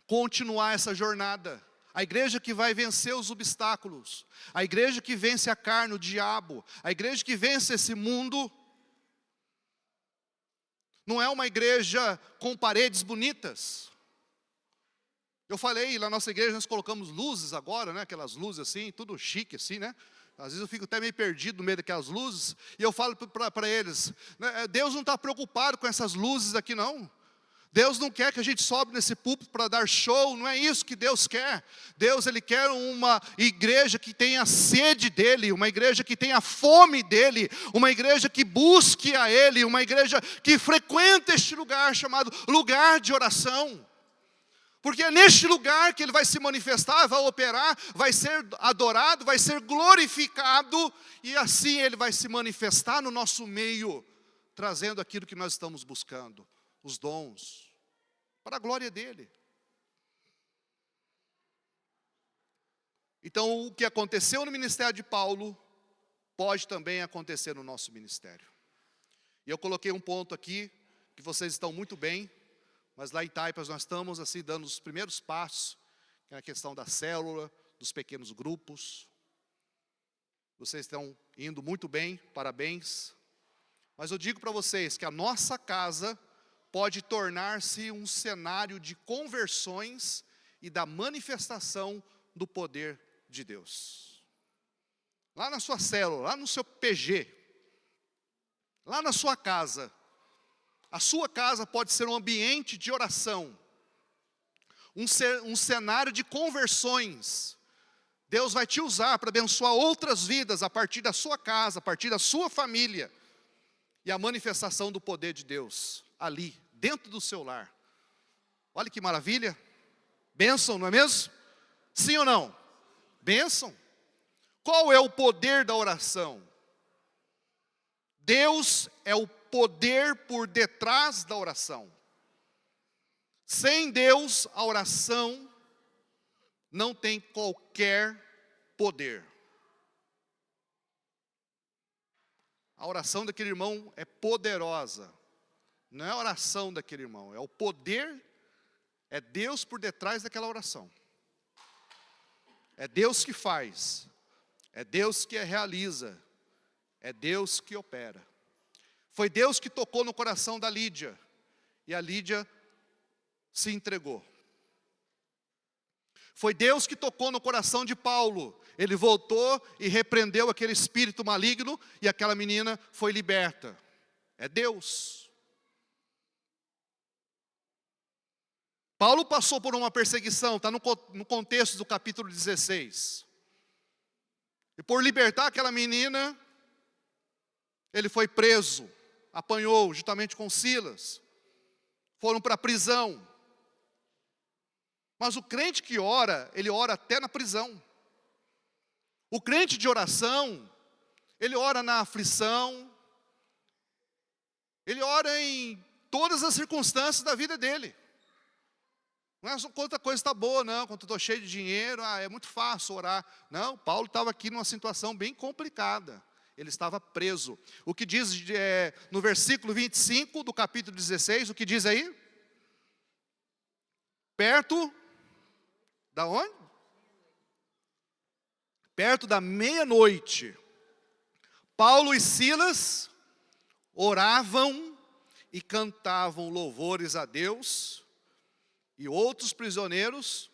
continuar essa jornada, a igreja que vai vencer os obstáculos, a igreja que vence a carne, o diabo, a igreja que vence esse mundo, não é uma igreja com paredes bonitas. Eu falei, lá na nossa igreja nós colocamos luzes agora, né? Aquelas luzes assim, tudo chique assim, né? Às vezes eu fico até meio perdido no meio daquelas luzes, e eu falo para eles, né, Deus não está preocupado com essas luzes aqui não. Deus não quer que a gente sobe nesse púlpito para dar show, não é isso que Deus quer. Deus, Ele quer uma igreja que tenha sede dEle, uma igreja que tenha fome dEle, uma igreja que busque a Ele, uma igreja que frequente este lugar chamado lugar de oração. Porque é neste lugar que Ele vai se manifestar, vai operar, vai ser adorado, vai ser glorificado, e assim Ele vai se manifestar no nosso meio, trazendo aquilo que nós estamos buscando, os dons, para a glória dEle. Então, o que aconteceu no ministério de Paulo, pode também acontecer no nosso ministério. E eu coloquei um ponto aqui, que vocês estão muito bem, mas lá em Taipas nós estamos assim dando os primeiros passos, que é a questão da célula, dos pequenos grupos. Vocês estão indo muito bem, parabéns. Mas eu digo para vocês que a nossa casa pode tornar-se um cenário de conversões e da manifestação do poder de Deus. Lá na sua célula, lá no seu PG, lá na sua casa, a sua casa pode ser um ambiente de oração, um cenário de conversões. Deus vai te usar para abençoar outras vidas a partir da sua casa, a partir da sua família. E a manifestação do poder de Deus ali, dentro do seu lar. Olha que maravilha. Bênção, não é mesmo? Sim ou não? Bênção. Qual é o poder da oração? Deus é o poder por detrás da oração. Sem Deus, a oração não tem qualquer poder. A oração daquele irmão é poderosa. Não é a oração daquele irmão, é o poder, é Deus por detrás daquela oração. É Deus que faz, é Deus que realiza, é Deus que opera. Foi Deus que tocou no coração da Lídia, e a Lídia se entregou. Foi Deus que tocou no coração de Paulo. Ele voltou e repreendeu aquele espírito maligno, e aquela menina foi liberta. É Deus. Paulo passou por uma perseguição, está no contexto do capítulo 16. E por libertar aquela menina, ele foi preso, apanhou juntamente com Silas. Foram para a prisão. Mas o crente que ora, ele ora até na prisão. O crente de oração, ele ora na aflição, ele ora em todas as circunstâncias da vida dele. Não é só quando a coisa está boa, não, quando eu estou cheio de dinheiro, é muito fácil orar. Não, Paulo estava aqui numa situação bem complicada. Ele estava preso. O que diz no versículo 25 do capítulo 16, o que diz aí? Perto da onde? Perto da meia-noite, Paulo e Silas oravam e cantavam louvores a Deus, e outros prisioneiros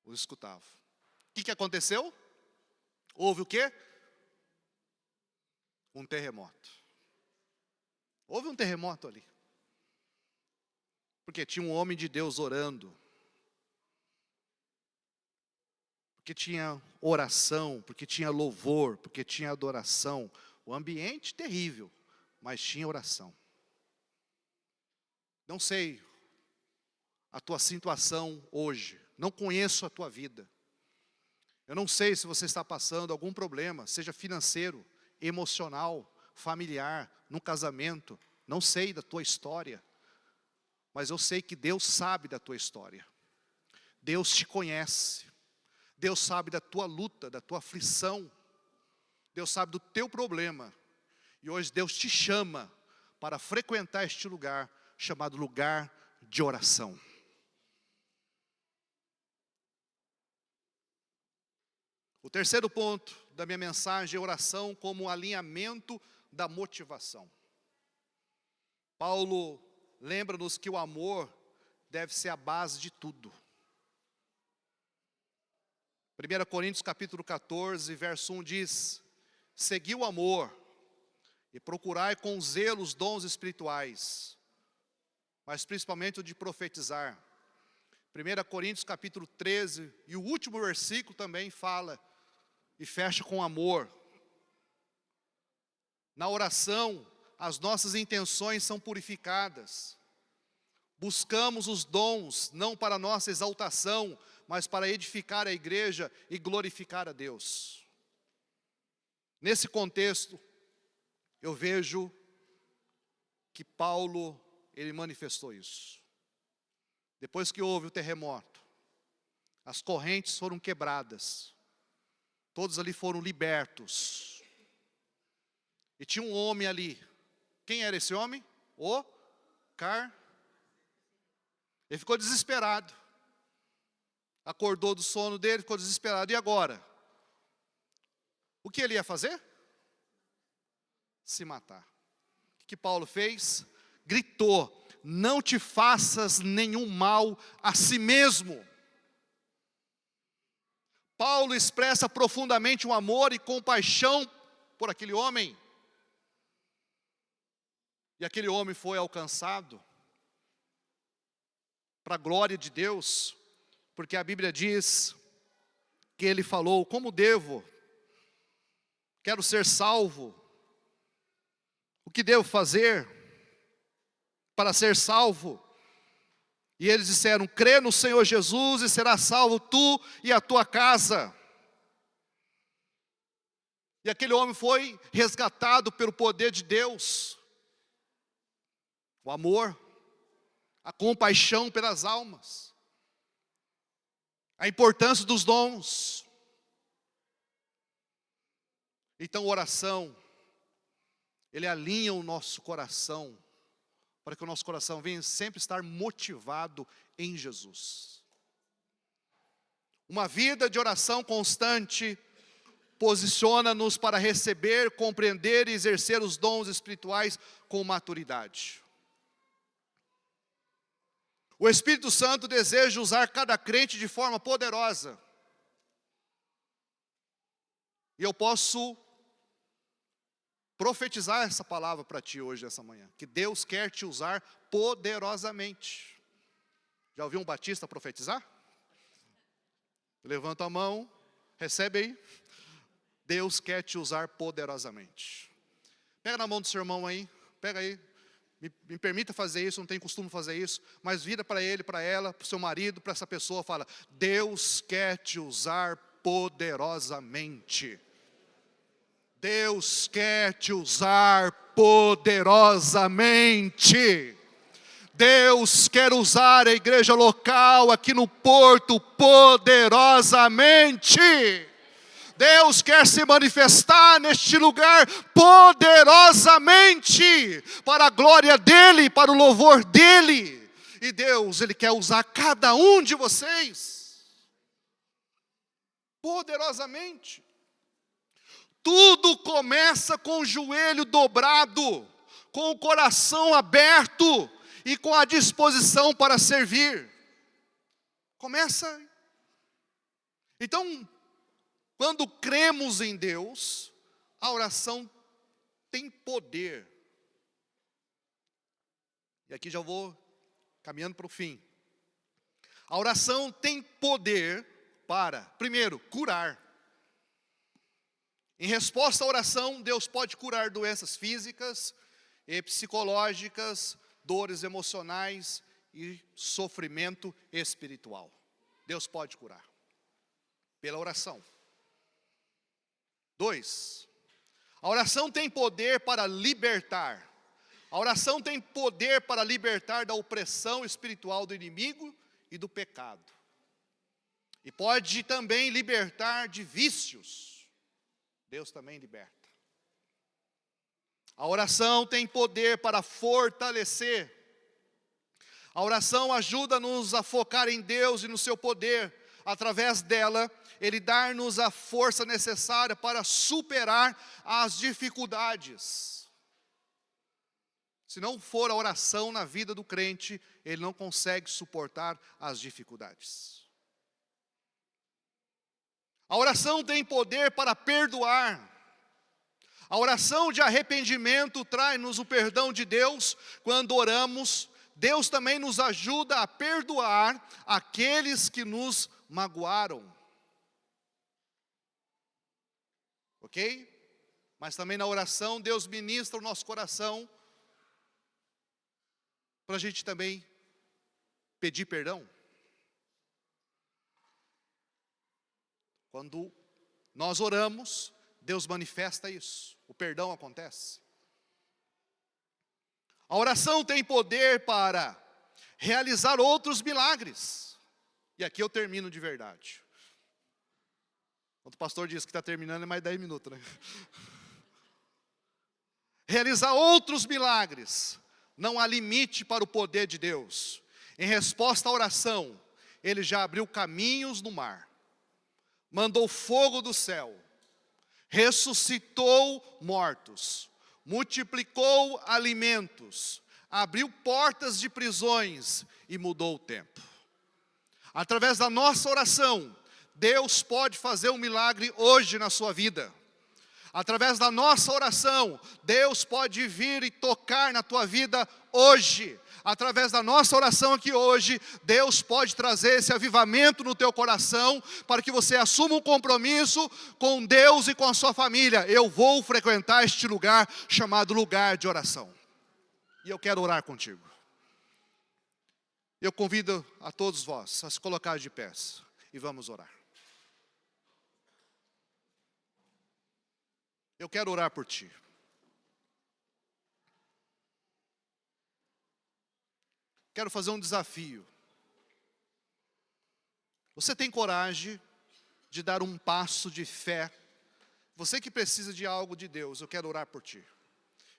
os escutavam. O que aconteceu? Houve o quê? Um terremoto. Houve um terremoto ali. Porque tinha um homem de Deus orando. Porque tinha oração, porque tinha louvor, porque tinha adoração. O ambiente terrível, mas tinha oração. Não sei a tua situação hoje, não conheço a tua vida. Eu não sei se você está passando algum problema, seja financeiro, emocional, familiar, no casamento. Não sei da tua história, mas eu sei que Deus sabe da tua história. Deus te conhece. Deus sabe da tua luta, da tua aflição. Deus sabe do teu problema. E hoje Deus te chama para frequentar este lugar, chamado lugar de oração. O terceiro ponto da minha mensagem é oração como alinhamento da motivação. Paulo lembra-nos que o amor deve ser a base de tudo. 1 Coríntios capítulo 14, verso 1 diz: segui o amor e procurai com zelo os dons espirituais, mas principalmente o de profetizar. 1 Coríntios capítulo 13, e o último versículo também fala, e fecha com amor. Na oração, as nossas intenções são purificadas. Buscamos os dons, não para nossa exaltação, mas para edificar a igreja e glorificar a Deus. Nesse contexto, eu vejo que Paulo, ele manifestou isso. Depois que houve o terremoto, as correntes foram quebradas, todos ali foram libertos. E tinha um homem ali. Quem era esse homem? Ele ficou desesperado. Acordou do sono dele, ficou desesperado. E agora? O que ele ia fazer? Se matar. O que Paulo fez? Gritou: não te faças nenhum mal a si mesmo. Paulo expressa profundamente um amor e compaixão por aquele homem. E aquele homem foi alcançado para a glória de Deus, porque a Bíblia diz que ele falou: como devo? Quero ser salvo. O que devo fazer para ser salvo? E eles disseram: crê no Senhor Jesus e serás salvo tu e a tua casa. E aquele homem foi resgatado pelo poder de Deus. O amor, a compaixão pelas almas, a importância dos dons. Então, oração, ele alinha o nosso coração, para que o nosso coração venha sempre estar motivado em Jesus. Uma vida de oração constante posiciona-nos para receber, compreender e exercer os dons espirituais com maturidade. O Espírito Santo deseja usar cada crente de forma poderosa. E eu posso profetizar essa palavra para ti hoje, essa manhã. Que Deus quer te usar poderosamente. Já ouviu um batista profetizar? Levanta a mão, recebe aí. Deus quer te usar poderosamente. Pega na mão do seu irmão aí, pega aí. Me permita fazer isso, não tenho costume de fazer isso, mas vira para ele, para ela, para o seu marido, para essa pessoa, fala: Deus quer te usar poderosamente. Deus quer te usar poderosamente. Deus quer usar a igreja local aqui no Porto poderosamente. Deus quer se manifestar neste lugar poderosamente, para a glória dEle, para o louvor dEle. E Deus, Ele quer usar cada um de vocês poderosamente. Tudo começa com o joelho dobrado, com o coração aberto e com a disposição para servir. Começa. Então, quando cremos em Deus, a oração tem poder. E aqui já vou caminhando para o fim. A oração tem poder para, primeiro, curar. Em resposta à oração, Deus pode curar doenças físicas e psicológicas, dores emocionais e sofrimento espiritual. Deus pode curar pela oração. 2. A oração tem poder para libertar. A oração tem poder para libertar da opressão espiritual do inimigo e do pecado. E pode também libertar de vícios. Deus também liberta. A oração tem poder para fortalecer. A oração ajuda-nos a focar em Deus e no seu poder. Através dela, Ele dá-nos a força necessária para superar as dificuldades. Se não for a oração na vida do crente, ele não consegue suportar as dificuldades. A oração tem poder para perdoar. A oração de arrependimento traz-nos o perdão de Deus. Quando oramos, Deus também nos ajuda a perdoar aqueles que nos magoaram. Ok? Mas também na oração, Deus ministra o nosso coração para a gente também pedir perdão. Quando nós oramos, Deus manifesta isso, o perdão acontece. A oração tem poder para realizar outros milagres. E aqui eu termino de verdade. Quando o pastor diz que está terminando, é mais 10 minutos, né? Realizar outros milagres. Não há limite para o poder de Deus. Em resposta à oração, Ele já abriu caminhos no mar, mandou fogo do céu, ressuscitou mortos, multiplicou alimentos, abriu portas de prisões e mudou o tempo. Através da nossa oração, Deus pode fazer um milagre hoje na sua vida. Através da nossa oração, Deus pode vir e tocar na tua vida hoje. Através da nossa oração aqui hoje, Deus pode trazer esse avivamento no teu coração, para que você assuma um compromisso com Deus e com a sua família. Eu vou frequentar este lugar chamado lugar de oração. E eu quero orar contigo. Eu convido a todos vós a se colocar de pés e vamos orar. Eu quero orar por ti. Quero fazer um desafio. Você tem coragem de dar um passo de fé, Você que precisa de algo de Deus, eu quero orar por ti.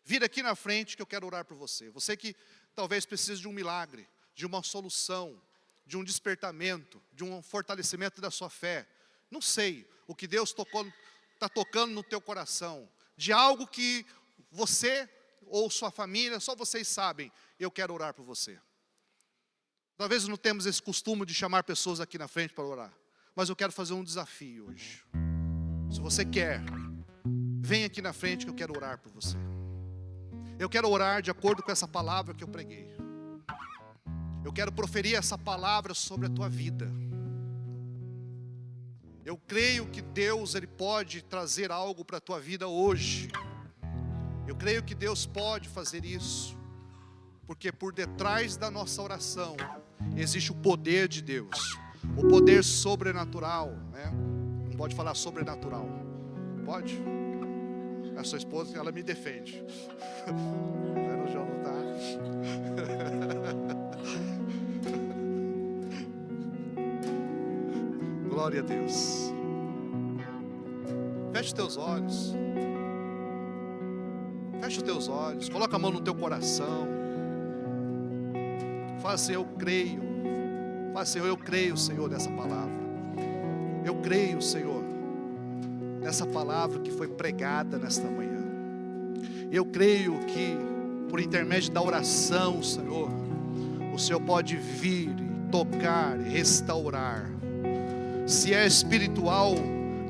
Vira aqui na frente que eu quero orar por você. Você que talvez precise de um milagre, de uma solução, de um despertamento, de um fortalecimento da sua fé. Não sei o que Deus está tocando no teu coração, de algo que você ou sua família, só vocês sabem. Eu quero orar por você. Talvez não temos esse costume de chamar pessoas aqui na frente para orar, mas eu quero fazer um desafio hoje. Se você quer, vem aqui na frente que eu quero orar por você. Eu quero orar de acordo com essa palavra que eu preguei. Eu quero proferir essa palavra sobre a tua vida. Eu creio que Deus, Ele pode trazer algo para a tua vida hoje. Eu creio que Deus pode fazer isso, porque por detrás da nossa oração existe o poder de Deus, o poder sobrenatural, né? Não pode falar sobrenatural, pode? A sua esposa, ela me defende. O João não tá. Glória a Deus. Feche os teus olhos. Feche os teus olhos. Coloca a mão no teu coração. Fala assim, eu creio. Fala assim, eu creio, Senhor, nessa palavra. Eu creio, Senhor, nessa palavra que foi pregada nesta manhã. Eu creio que por intermédio da oração, Senhor, o Senhor pode vir e tocar e restaurar. Se é espiritual,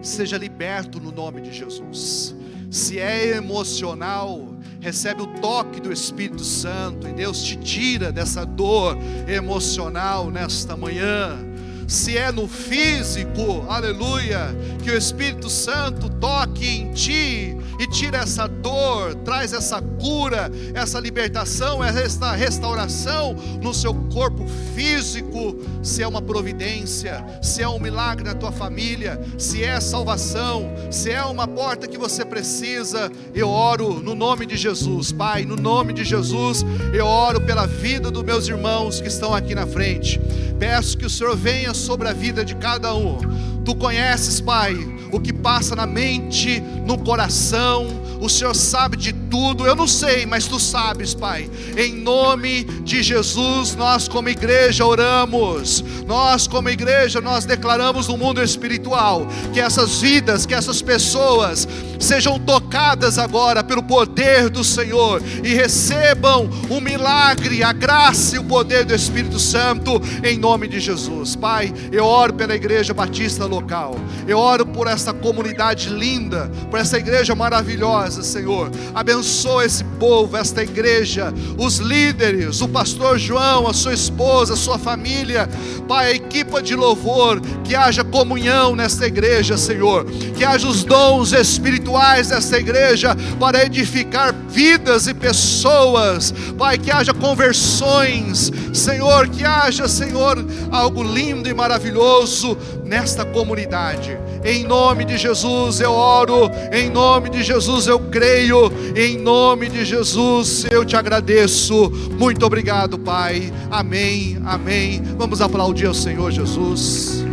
seja liberto no nome de Jesus. Se é emocional, recebe o toque do Espírito Santo e Deus te tira dessa dor emocional nesta manhã. Se é no físico, aleluia, que o Espírito Santo toque em ti e tira essa dor, traz essa cura, essa libertação, essa restauração no seu corpo físico. Se é uma providência, se é um milagre na tua família, se é salvação, se é uma porta que você precisa, eu oro no nome de Jesus. Pai, no nome de Jesus, eu oro pela vida dos meus irmãos que estão aqui na frente. Peço que o Senhor venha sobre a vida de cada um. Tu conheces, Pai, o que passa na mente, no coração. O Senhor sabe de tudo. Eu não sei, mas Tu sabes, Pai. Em nome de Jesus, nós como igreja oramos. Nós como igreja, nós declaramos no mundo espiritual que essas vidas, que essas pessoas sejam tocadas agora pelo poder do Senhor e recebam o milagre, a graça e o poder do Espírito Santo em nome de Jesus. Pai, eu oro pela igreja batista local. Eu oro por essa comunidade linda, por essa igreja maravilhosa, Senhor. Abençoa esse povo, esta igreja, os líderes, o pastor João, a sua esposa, a sua família. Pai, a equipa de louvor, que haja comunhão nesta igreja, Senhor. Que haja os dons espirituais desta igreja para edificar vidas e pessoas. Pai, que haja conversões, Senhor, que haja, Senhor, algo lindo e maravilhoso nesta comunidade. Em nome de Jesus eu oro, em nome de Jesus eu creio, em nome de Jesus eu te agradeço. Muito obrigado, Pai. Amém, amém. Vamos aplaudir ao Senhor Jesus.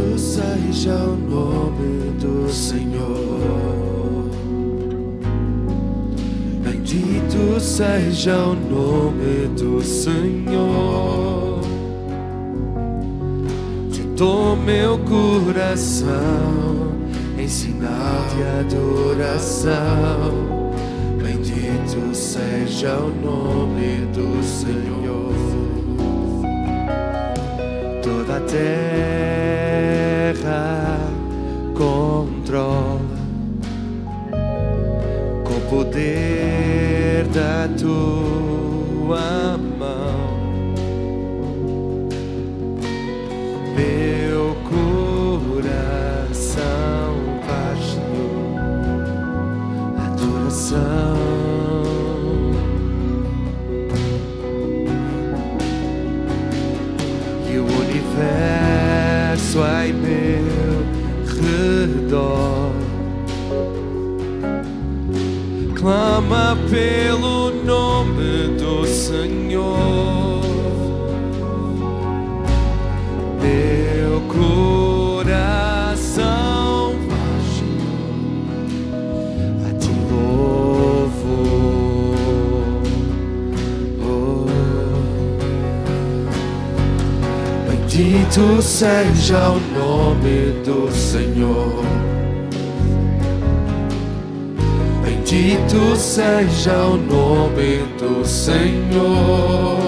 Seja o nome do Senhor. Bendito seja o nome do Senhor. Te dou meu coração em sinal de adoração. Bendito seja o nome do Senhor. Toda a terra controla com o poder da tua mão. Meu coração vasto, adoração clama pelo nome do Senhor. Meu coração a ti louvo. Oh. Bendito seja o nome do Senhor. Bendito seja o nome do Senhor.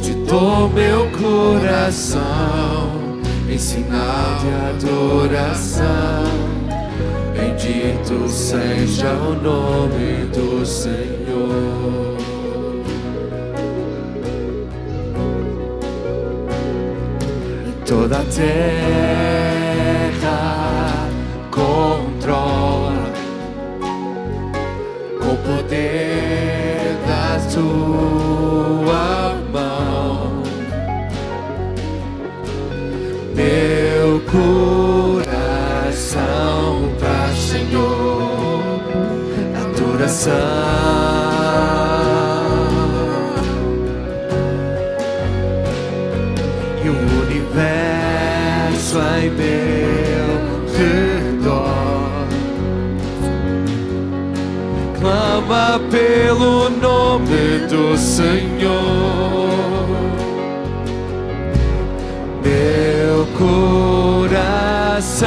Te dou meu coração em sinal de adoração. Bendito seja o nome do Senhor. E toda a terra controla com o poder da tua mão. Meu coração traz, Senhor, adoração. E o universo em meu redor clama pelo nome do Senhor. Meu coração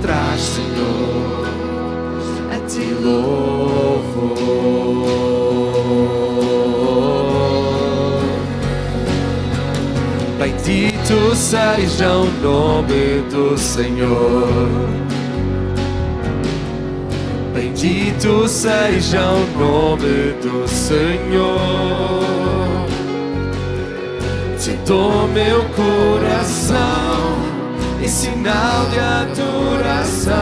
traz, Senhor, a ti louvo. Bendito seja o nome do Senhor. Bendito seja o nome do Senhor. Te dou meu coração em sinal de adoração.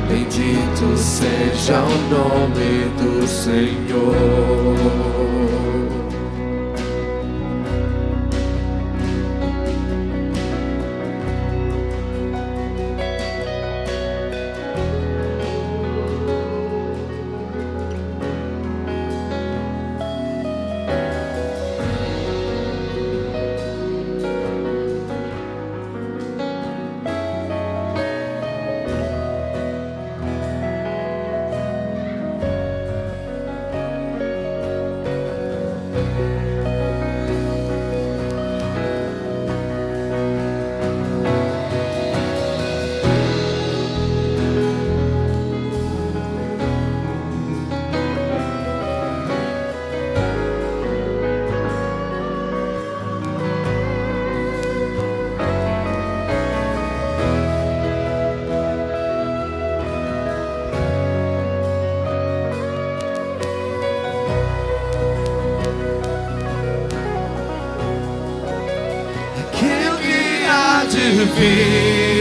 Bendito seja o nome do Senhor. Vir